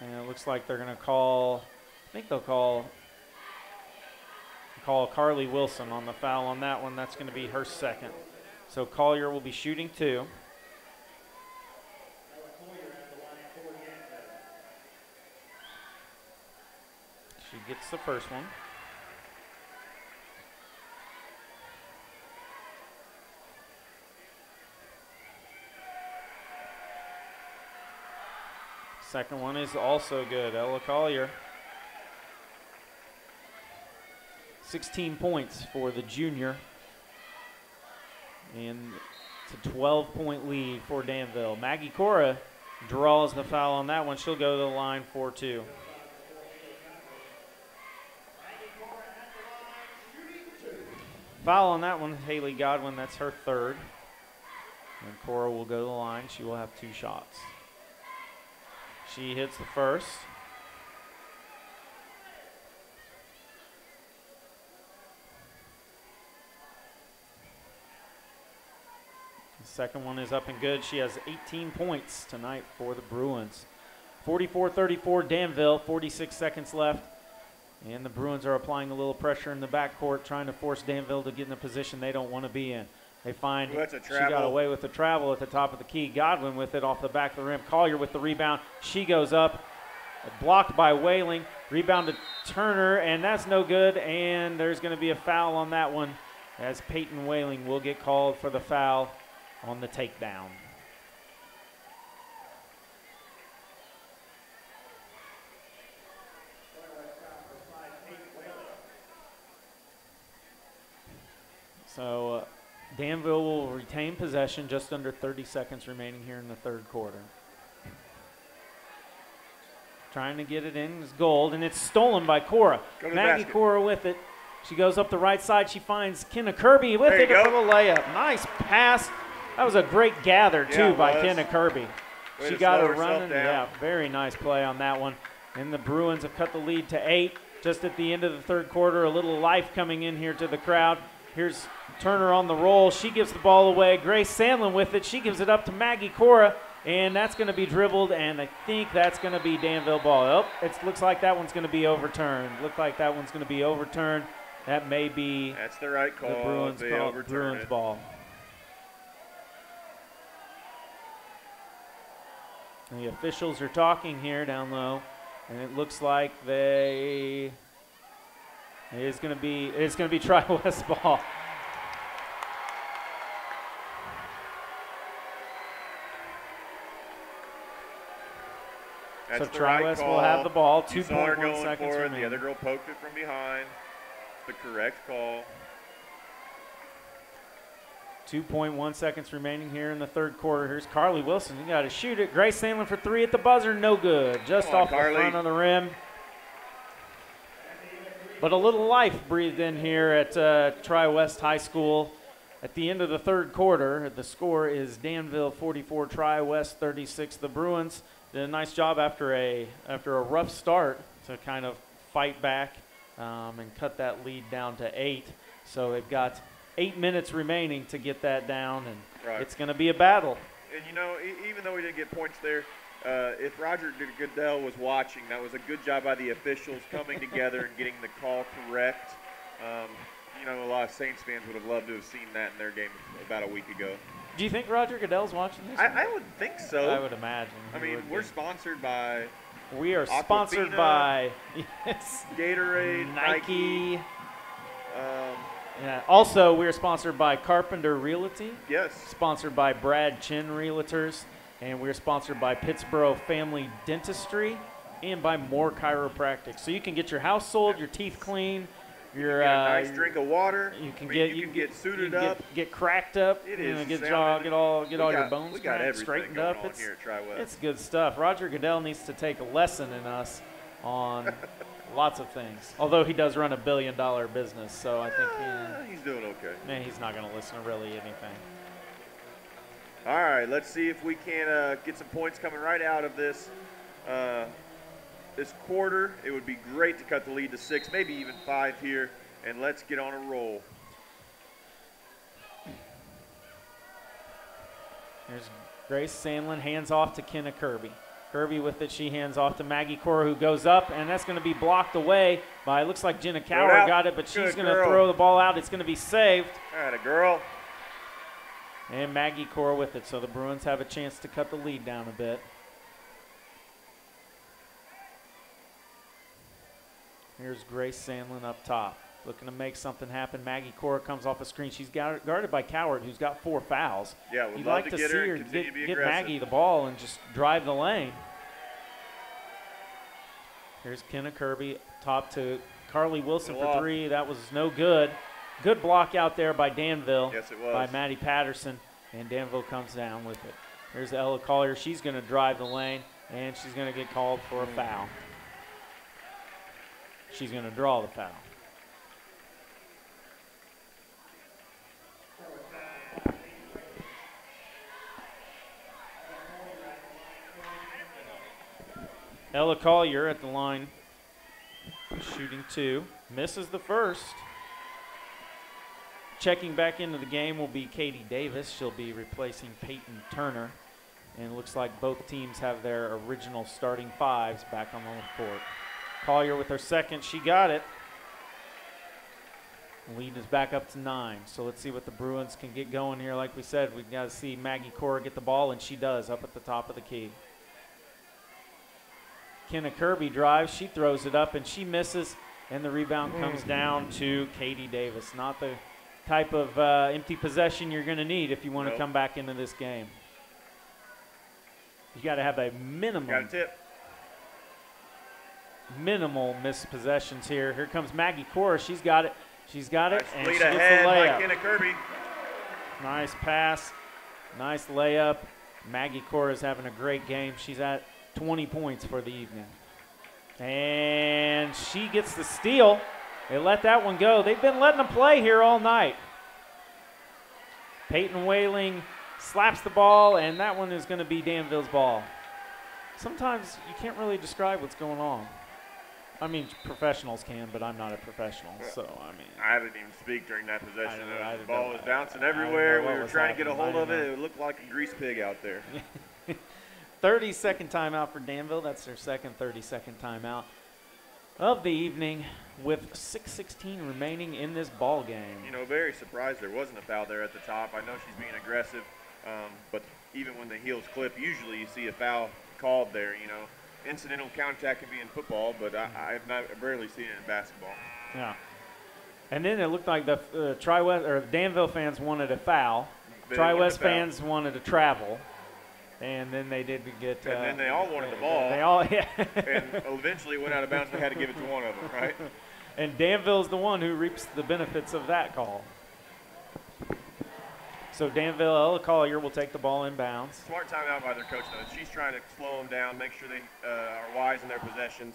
And it looks like they're going to call, I think they'll call Carly Wilson on the foul on that one. That's going to be her 2nd. So Collier will be shooting 2. She gets the first one. Second one is also good. Ella Collier. 16 points for the junior. And it's a 12-point lead for Danville. Maggie Cora draws the foul on that one. She'll go to the line for 2. Foul on that one, Haley Godwin. That's her 3rd. And Cora will go to the line. She will have 2 shots. She hits the first. The second one is up and good. She has 18 points tonight for the Bruins. 44-34 Danville, 46 seconds left. And the Bruins are applying a little pressure in the backcourt, trying to force Danville to get in a position they don't want to be in. They find she got away with the travel at the top of the key. Godwin with it off the back of the rim. Collier with the rebound. She goes up. Blocked by Whaling. Rebound to Turner, and that's no good. And there's going to be a foul on that one as Peyton Whaling will get called for the foul on the takedown. So Danville will retain possession, just under 30 seconds remaining here in the 3rd quarter. Trying to get it in is Gold, and it's stolen by Cora. Maggie Cora with it. She goes up the right side. She finds Kenna Kirby with it for the layup. Nice pass. That was a great gather, too, by Kenna Kirby. She got her running. Yeah, very nice play on that one. And the Bruins have cut the lead to 8. Just at the end of the 3rd quarter, a little life coming in here to the crowd. Here's Turner on the roll. She gives the ball away. Grace Sandlin with it. She gives it up to Maggie Cora, and that's going to be dribbled, and I think that's going to be Danville ball. Oh, it looks like that one's going to be overturned. That may be That's the right call. The Bruins They call, overturn Bruins it. ball. The officials are talking here down low, and it looks like it's going to be Tri-West ball. That's So the Tri-West right will have the ball. You saw her 2.1 going seconds for it. remaining. The other girl poked it from behind. The correct call. 2.1 seconds remaining here in the third quarter. Here's Carly Wilson. You got to shoot it. Grace Sandlin for three at the buzzer. No good. Just Come on, off Carly. the front of the rim. But a little life breathed in here at Tri-West High School. At the end of the third quarter, the score is Danville 44, Tri-West 36. The Bruins did a nice job after a rough start to kind of fight back and cut that lead down to 8. So they've got 8 minutes remaining to get that down, and it's going to be a battle. And, you know, even though we didn't get points there, if Roger Goodell was watching, that was a good job by the officials coming together and getting the call correct. You know, a lot of Saints fans would have loved to have seen that in their game about a week ago. Do you think Roger Goodell's watching this? I would think so. I would imagine. I mean, we're sponsored by We are Aquafina, sponsored by yes, Gatorade, Nike. Yeah. Also, we are sponsored by Carpenter Realty. Yes. Sponsored by Brad Chin Realtors. And we're sponsored by Pittsburgh Family Dentistry and by More Chiropractic. So you can get your house sold, your teeth clean, your get a nice drink of water. You can get suited up. Get cracked up. It you know, is get sounding- all your bones we got everything straightened going up. on here at Tri-West. It's good stuff. Roger Goodell needs to take a lesson in us on lots of things. Although he does run $1 billion business, so I think he's doing okay. he's not going to listen to really anything. All right, let's see if we can get some points coming right out of this this quarter. It would be great to cut the lead to 6, maybe even 5 here, and let's get on a roll. There's Grace Sandlin, hands off to Kenna Kirby. Kirby with it, she hands off to Maggie Cora, who goes up, and that's going to be blocked away by, it looks like Jenna Cower got it, but she's going to throw the ball out. It's going to be saved. All right, a girl. And Maggie Cora with it, so the Bruins have a chance to cut the lead down a bit. Here's Grace Sandlin up top, looking to make something happen. Maggie Cora comes off a screen. She's guarded by Coward, who's got 4 fouls. Yeah, we'd You'd love like to to get see her her and continue to be get aggressive. Maggie the ball and just drive the lane. Here's Kenna Kirby, top to Carly Wilson for 3. That was no good. Good block out there by Danville. Yes, it was. By Maddie Patterson, and Danville comes down with it. Here's Ella Collier. She's going to drive the lane, and she's going to get called for a foul. She's going to draw the foul. Ella Collier at the line, shooting 2, misses the first. Checking back into the game will be Katie Davis. She'll be replacing Peyton Turner. And it looks like both teams have their original starting 5s back on the court. Collier with her second. She got it. The lead is back up to 9. So let's see what the Bruins can get going here. Like we said, we've got to see Maggie Cora get the ball, and she does up at the top of the key. Kenna Kirby drives. She throws it up, and she misses. And the rebound comes down to Katie Davis. Not the type of empty possession you're going to need if you want to come back into this game. You got to have a minimum. Minimal missed possessions here. Here comes Maggie Cora. She's got it. She's got it. And she gets the layup. Kenna Kirby. Nice pass. Nice layup. Maggie Cora is having a great game. She's at 20 points for the evening. And she gets the steal. They let that one go. They've been letting them play here all night. Peyton Whaling slaps the ball, and that one is going to be Danville's ball. Sometimes you can't really describe what's going on. I mean, professionals can, but I'm not a professional, so I mean. I didn't even speak during that possession. The ball was bouncing I everywhere. didn't know We what were was trying to get a happening. hold of it. It looked like a grease pig out there. 30-second timeout for Danville. That's their second 30-second timeout of the evening with 6:16 remaining in this ball game. You know, very surprised there wasn't a foul there at the top. I know she's being aggressive, but even when the heels clip, usually you see a foul called there, you know. Incidental contact can be in football, but I've rarely seen it in basketball. Yeah. And then it looked like the Tri-West or Danville fans wanted a foul. Tri-West fans wanted to travel. And then they did get. And then they all wanted the ball. They all, yeah. And eventually went out of bounds. They had to give it to one of them, right? And Danville's the one who reaps the benefits of that call. So Danville, Ella Collier will take the ball in bounds. Smart timeout by their coach, though. She's trying to slow them down, make sure they are wise in their possessions,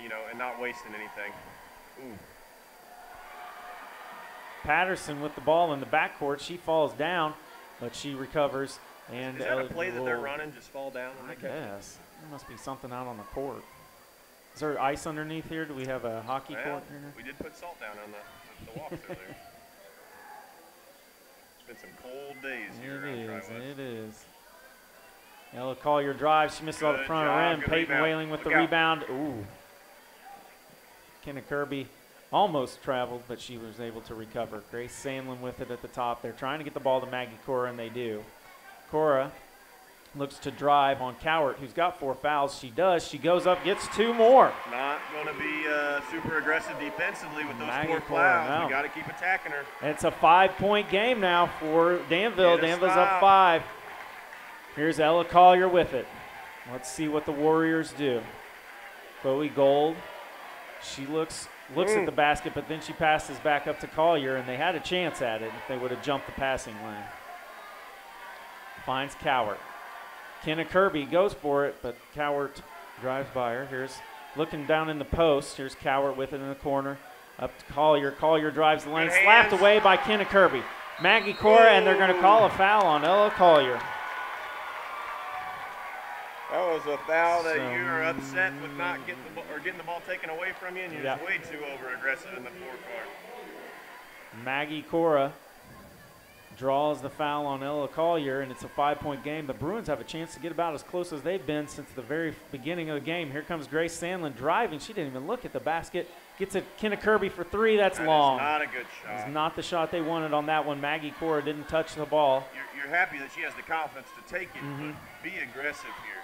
you know, and not wasting anything. Ooh. Patterson with the ball in the backcourt. She falls down, but she recovers. And is that a play that they're running, just fall down? I guess. There must be something out on the court. Is there ice underneath here? Do we have a hockey court here? We did put salt down on the walks earlier. It's been some cold days here around Tri-West. It is. Ella Collier drives. She misses off the front of the rim. Peyton Whaling with the rebound. Ooh. Kenna Kirby almost traveled, but she was able to recover. Grace Sandlin with it at the top. They're trying to get the ball to Maggie Cora, and they do. Cora looks to drive on Cowart, who's got 4 fouls. She does. She goes up, gets 2 more. Not going to be super aggressive defensively with those Maggie 4 Cora, fouls. no. We got to keep attacking her. And it's a 5-point game now for Danville. Danville's up 5. Here's Ella Collier with it. Let's see what the Warriors do. Chloe Gold. She looks at the basket, but then she passes back up to Collier, and they had a chance at it if they would have jumped the passing lane. Finds Cowart. Kenna Kirby goes for it, but Cowart drives by her. Here's looking down in the post. Here's Cowart with it in the corner. Up to Collier. Collier drives the lane. Slapped away by Kenna Kirby. Maggie Cora, and they're going to call a foul on Ella Collier. That was a foul that you are upset with not getting the ball taken away from you, and you're just way too over-aggressive in the forecourt. Maggie Cora draws the foul on Ella Collier, and it's a 5-point game. The Bruins have a chance to get about as close as they've been since the very beginning of the game. Here comes Grace Sandlin driving. She didn't even look at the basket. Gets it Kenna Kirby for 3. That's long. Not a good shot. It's not the shot they wanted on that one. Maggie Cora didn't touch the ball. You're happy that she has the confidence to take it, but be aggressive here.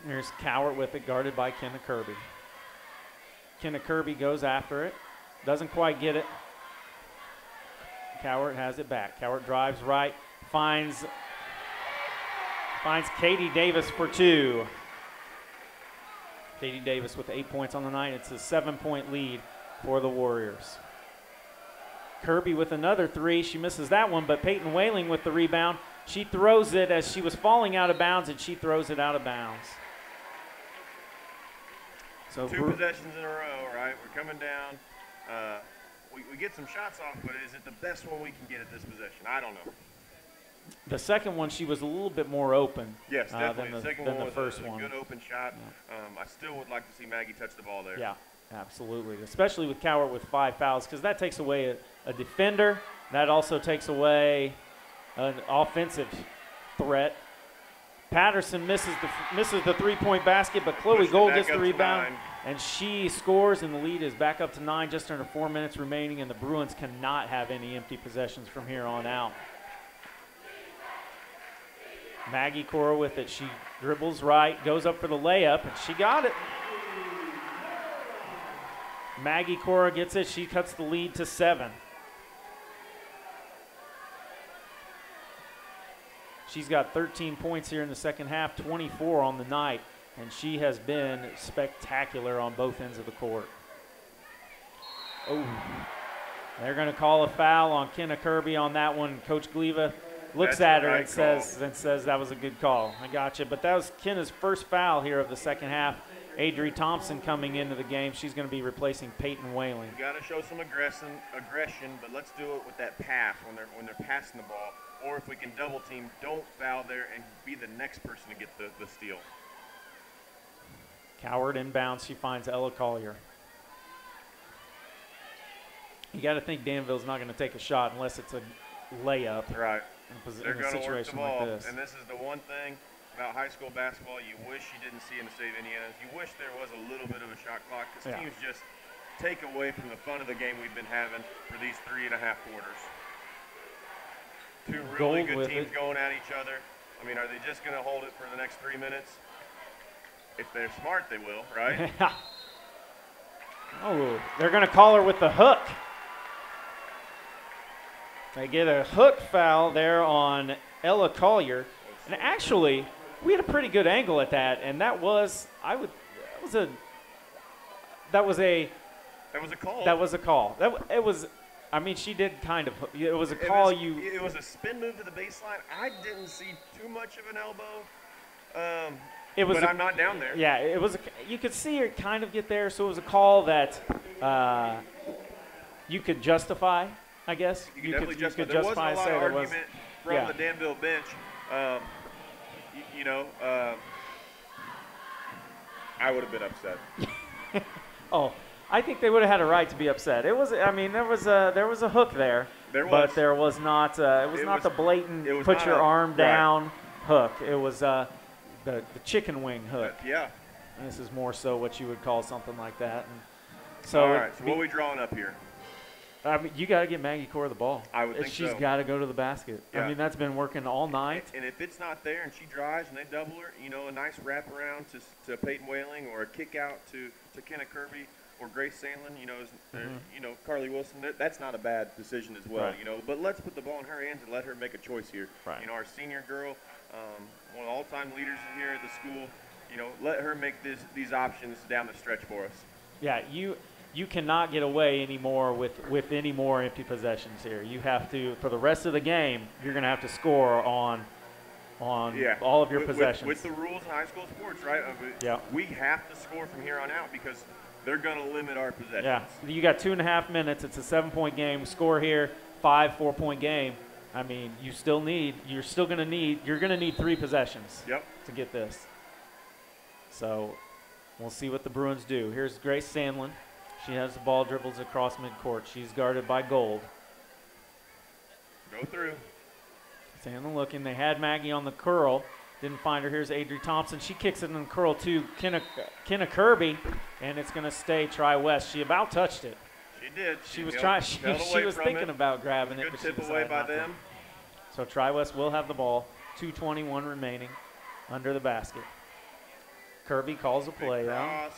Here's Cowart with it, guarded by Kenna Kirby. Kenna Kirby goes after it. Doesn't quite get it. Cowart has it back. Cowart drives right, finds Katie Davis for 2. Katie Davis with 8 points on the night. It's a 7-point lead for the Warriors. Kirby with another 3. She misses that one, but Peyton Whaling with the rebound. She throws it as she was falling out of bounds, and she throws it out of bounds. So 2 possessions in a row, right? We're coming down. We get some shots off, but is it the best one we can get at this possession? I don't know. The second one, she was a little bit more open. Yes, definitely. The second one was first a good open shot. Yeah. I still would like to see Maggie touch the ball there. Yeah, absolutely. Especially with Cowart with 5 fouls, because that takes away a defender. That also takes away an offensive threat. Patterson misses the 3-point basket, but Chloe Gold gets the rebound, and she scores, and the lead is back up to 9, just under 4 minutes remaining, and the Bruins cannot have any empty possessions from here on out. Maggie Cora with it. She dribbles right, goes up for the layup, and she got it. Maggie Cora gets it. She cuts the lead to 7. She's got 13 points here in the second half, 24 on the night, and she has been spectacular on both ends of the court. Oh, they're going to call a foul on Kenna Kirby on that one. Coach Gleva looks at her and says that was a good call. I got you. But that was Kenna's first foul here of the second half. Adri Thompson coming into the game. She's going to be replacing Peyton Whaling. You got to show some aggression, but let's do it with that pass when they're passing the ball. Or if we can double team, don't foul there and be the next person to get the steal. Coward inbounds. She finds Ella Collier. You got to think Danville's not going to take a shot unless it's a layup. Right. In They're a going to work the situation ball, like this. and this is the one thing about high school basketball you wish you didn't see in the state of Indiana. You wish there was a little bit of a shot clock because teams just take away from the fun of the game we've been having for these 3.5 quarters. Two really good teams going at each other. I mean, are they just going to hold it for the next 3 minutes? If they're smart, they will, right? Oh, they're going to call her with the hook. They get a hook foul there on Ella Collier. And actually, we had a pretty good angle at that, and that was a call. I mean, she did kind of. It was a call. It was a spin move to the baseline. I didn't see too much of an elbow. But I'm not down there. Yeah, it was. You could see her kind of get there, so it was a call that you could justify, I guess. You could definitely justify. There wasn't a lot of argument from the Danville bench. I would have been upset. Oh, I think they would have had a right to be upset. It was. I mean, there was a hook there. But there was not. It was not the blatant put your arm down hook. It was the chicken wing hook. Yeah. And this is more so what you would call something like that. And so all right. So what are we drawing up here? I mean, you got to get Maggie Cora the ball. I would think She's got to go to the basket. Yeah. I mean, that's been working all night. And if it's not there and she drives and they double her, a nice wraparound to Peyton Whaling or a kick out to Kenna Kirby or Grace Sandlin, Carly Wilson, that's not a bad decision as well, Right. But let's put the ball in her hands and let her make a choice here. Right. Our senior girl, one of the all-time leaders here at the school, let her make these options down the stretch for us. Yeah, you cannot get away anymore with any more empty possessions here. You have to, for the rest of the game, you're going to have to score on all of your possessions. With the rules in high school sports, right? We have to score from here on out because they're going to limit our possessions. Yeah, you got 2.5 minutes. It's a 7-point game. Score here, 4-point game. I mean, you're going to need 3 possessions to get this. So we'll see what the Bruins do. Here's Grace Sandlin. She has the ball, dribbles across midcourt. She's guarded by Gold. Go through. Sandlin looking. They had Maggie on the curl. Didn't find her. Here's Adri Thompson. She kicks it in the curl to Kenna Kirby, and it's going to stay Tri-West. She about touched it. She did. She was trying. She was thinking about grabbing it. Good tip away by them. So Tri-West will have the ball. 2:21 remaining under the basket. Kirby calls a play out.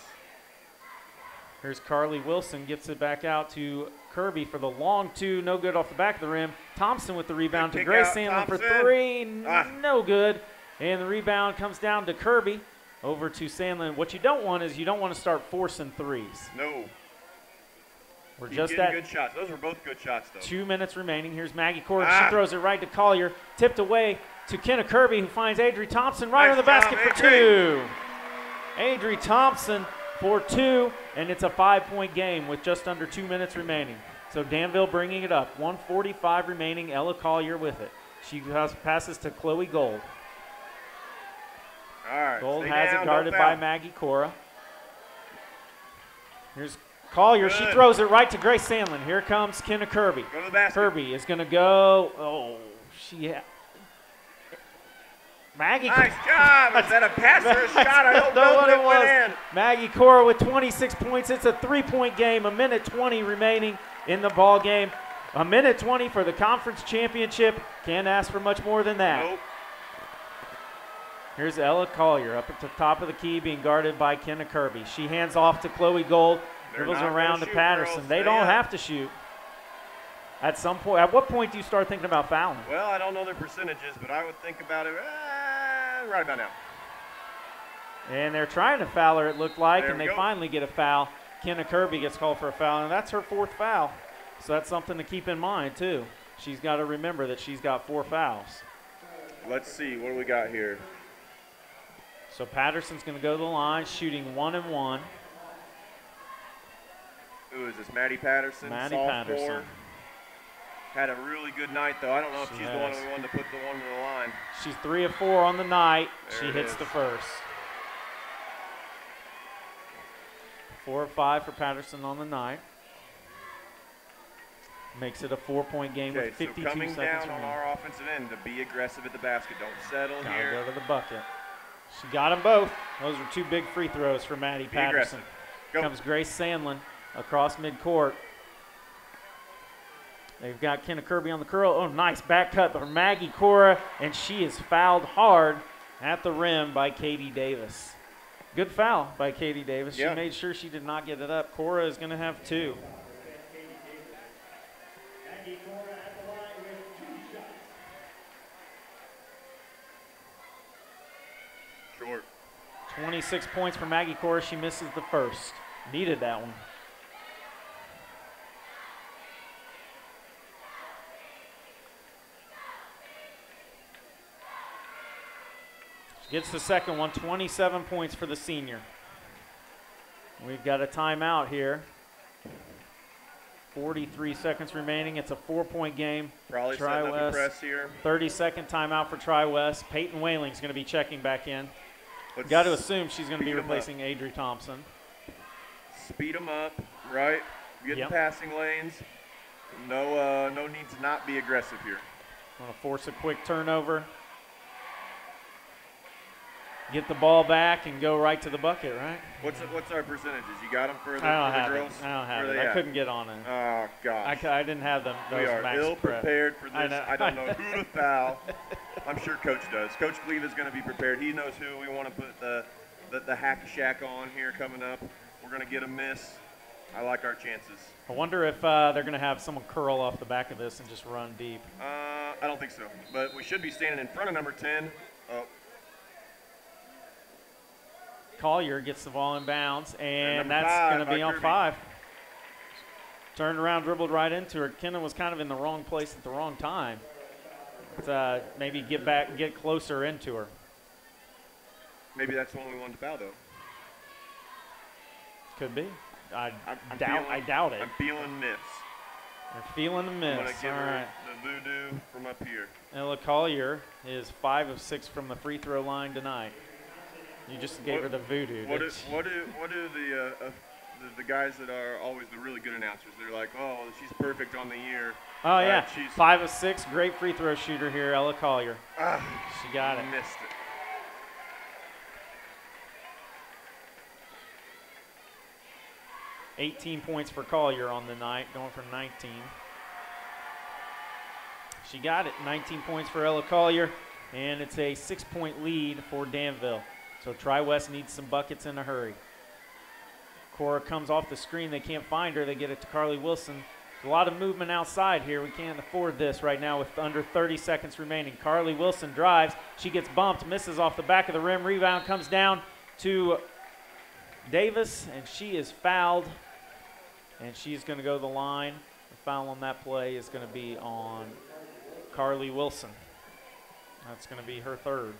Here's Carly Wilson, gets it back out to Kirby for the long 2, no good off the back of the rim. Thompson with the rebound to Grace Sandlin for 3, no good. And the rebound comes down to Kirby, over to Sandlin. What you don't want is you don't want to start forcing threes. No. We're just at good shots. Those were both good shots, though. 2 minutes remaining. Here's Maggie Cora. She throws it right to Collier, tipped away to Kenna Kirby, who finds Adri Thompson right on the basket for 2. Adri Thompson for 2, and it's a 5-point game with just under 2 minutes remaining. So Danville bringing it up. 1:45 remaining. Ella Collier with it. She passes to Chloe Gold. All right. Gold has it guarded by Maggie Cora. Here's Collier. She throws it right to Grace Sandlin. Here comes Kenna Kirby. Go to the basket. Kirby is going to go. Oh, Maggie. Nice job. Is that a pass or a shot? I don't know what it was. Maggie Cora with 26 points. It's a 3-point game. 1:20 remaining in the ball game. 1:20 for the conference championship. Can't ask for much more than that. Nope. Here's Ella Collier up at the top of the key being guarded by Kenna Kirby. She hands off to Chloe Gold. Dribbles around to Patterson. They don't have to shoot. At what point do you start thinking about fouling? Well, I don't know their percentages, but I would think about it right about now. And they're trying to foul her, it looked like, and they finally get a foul. Kenna Kirby gets called for a foul, and that's her 4th foul. So that's something to keep in mind, too. She's got to remember that she's got 4 fouls. Let's see. What do we got here? So Patterson's going to go to the line, shooting 1 and 1. Who is this? Maddie Patterson. Maddie Patterson. Had a really good night, though. I don't know if she's the one we wanted to put the one to the line. She's 3 of 4 on the night. She hits the first. 4 of 5 for Patterson on the night. Makes it a 4-point game with 52 so coming seconds down on remaining. our offensive end to be aggressive at the basket. Don't settle Gotta here. go to the bucket. She got them both. Those are 2 big free throws for Maddie Patterson. Go. Comes Grace Sandlin across midcourt. They've got Kenna Kirby on the curl. Oh, nice back cut by Maggie Cora, and she is fouled hard at the rim by Katie Davis. Good foul by Katie Davis. Yeah. She made sure she did not get it up. Cora is going to have 2. Short. 26 points for Maggie Cora. She misses the first. Needed that one. She gets the second one. 27 points for the senior. We've got a timeout here. 43 seconds remaining. It's a 4-point game. Probably setting up a press here. 30-second timeout for Tri-West. Peyton Whaling's going to be checking back in. Got to assume she's going to be replacing Adri Thompson. Speed them up, right? Get the passing lanes. No need to not be aggressive here. Want to force a quick turnover. Get the ball back and go right to the bucket, right? What's our percentages? You got them for the girls? I don't have it. I couldn't get on it. Oh, gosh. I didn't have them. We are ill-prepared for this. I don't know who to foul. I'm sure Coach does. Coach Cleve is going to be prepared. He knows who we want to put the hacky shack on here coming up. We're going to get a miss. I like our chances. I wonder if they're going to have someone curl off the back of this and just run deep. I don't think so. But we should be standing in front of number 10. Oh. Collier gets the ball in bounds, and that's going to be on Kirby. 5. Turned around, dribbled right into her. Kenna was kind of in the wrong place at the wrong time. But, maybe get back, get closer into her. Maybe that's the only one to foul, though. Could be. I I'm doubt it. I'm feeling miss. They're feeling the miss. I'm going to give All her right. the voodoo from up here. Ella Collier is 5 of 6 from the free throw line tonight. You just gave her the voodoo. What do the guys that are always the really good announcers? They're like, oh, she's perfect on the year. Oh, yeah. She's 5 of 6. Great free throw shooter here, Ella Collier. She got it. Missed it. $18 points for Collier on the night, going for 19. She got it. 19 points for Ella Collier, and it's a 6-point lead for Danville. So Tri-West needs some buckets in a hurry. Cora comes off the screen. They can't find her. They get it to Carly Wilson. There's a lot of movement outside here. We can't afford this right now with under 30 seconds remaining. Carly Wilson drives. She gets bumped, misses off the back of the rim. Rebound comes down to Davis, and she is fouled. And she's going to go to the line. The foul on that play is going to be on Carly Wilson. That's going to be her 3rd.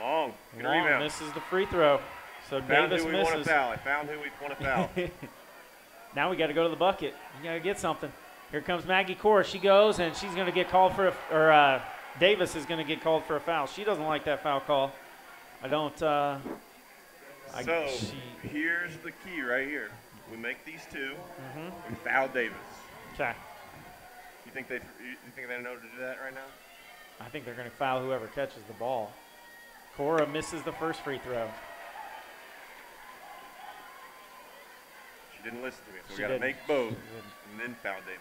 Long. Good Long rebound. misses the free throw. So Found Davis who we want misses. to foul. I found who we want to foul. Now we got to go to the bucket. You got to get something. Here comes Maggie Cora. She goes, and she's going to get called for Davis is going to get called for a foul. She doesn't like that foul call. I don't. Here's the key right here. We make these 2. We foul Davis. Okay. You think they know to do that right now? I think they're going to foul whoever catches the ball. Cora misses the first free throw. She didn't listen to me, so we got to make both and then foul Davis.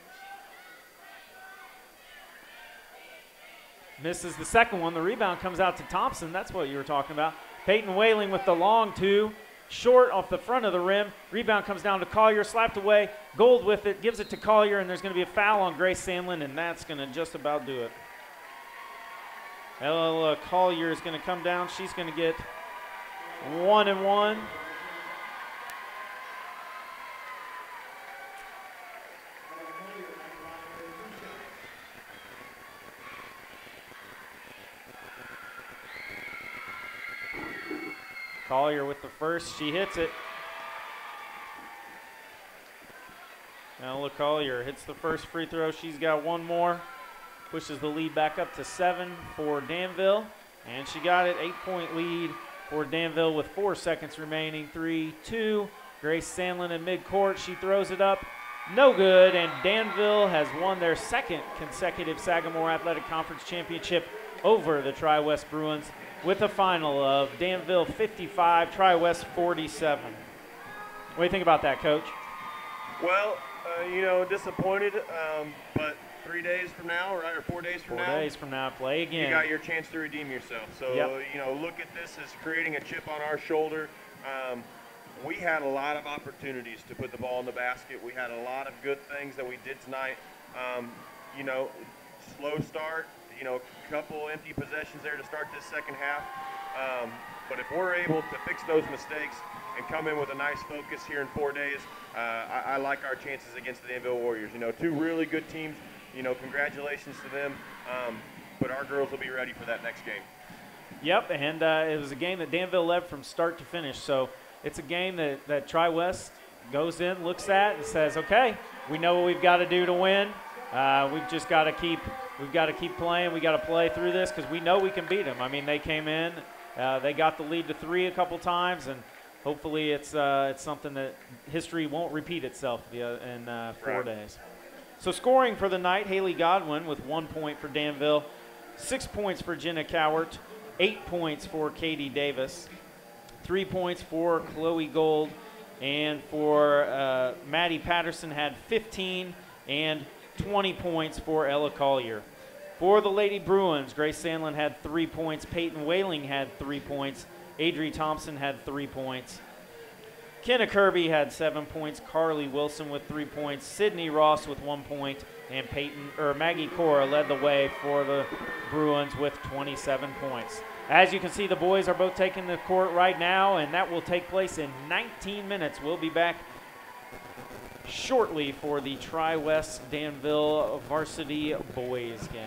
Misses the second one. The rebound comes out to Thompson. That's what you were talking about. Peyton Whaling with the long 2. Short off the front of the rim. Rebound comes down to Collier. Slapped away. Gold with it. Gives it to Collier, and there's going to be a foul on Grace Sandlin, and that's going to just about do it. Ella Collier is going to come down. She's going to get 1 and 1. Collier with the first. She hits it. Ella Collier hits the first free throw. She's got one more. Pushes the lead back up to 7 for Danville. And she got it. 8-point lead for Danville with 4 seconds remaining. 3-2. Grace Sandlin in midcourt. She throws it up. No good. And Danville has won their second consecutive Sagamore Athletic Conference championship over the Tri-West Bruins with a final of Danville 55, Tri-West 47. What do you think about that, Coach? Well, disappointed, but 3 days from now, right, or 4 days from now? 4 days from now, play again. You got your chance to redeem yourself. So, look at this as creating a chip on our shoulder. We had a lot of opportunities to put the ball in the basket. We had a lot of good things that we did tonight. Slow start, couple empty possessions there to start this second half. But if we're able to fix those mistakes and come in with a nice focus here in 4 days, I like our chances against the Danville Warriors. Two really good teams. Congratulations to them. But our girls will be ready for that next game. Yep, and it was a game that Danville led from start to finish. So it's a game that Tri-West goes in, looks at, and says, okay, we know what we've got to do to win. We've just got to keep playing. We got to play through this because we know we can beat them. I mean, they came in, they got the lead to 3 a couple times, and hopefully it's something that history won't repeat itself in 4 days. So scoring for the night, Haley Godwin with 1 point for Danville, 6 points for Jenna Cowart, 8 points for Katie Davis, 3 points for Chloe Gold, and for Maddie Patterson had 15 and 20 points for Ella Collier. For the Lady Bruins, Grace Sandlin had 3 points, Peyton Whaling had 3 points, Adri Thompson had 3 points, Kenna Kirby had 7 points, Carly Wilson with 3 points, Sydney Ross with 1 point, and Maggie Cora led the way for the Bruins with 27 points. As you can see, the boys are both taking the court right now, and that will take place in 19 minutes. We'll be back shortly for the Tri-West Danville Varsity boys game.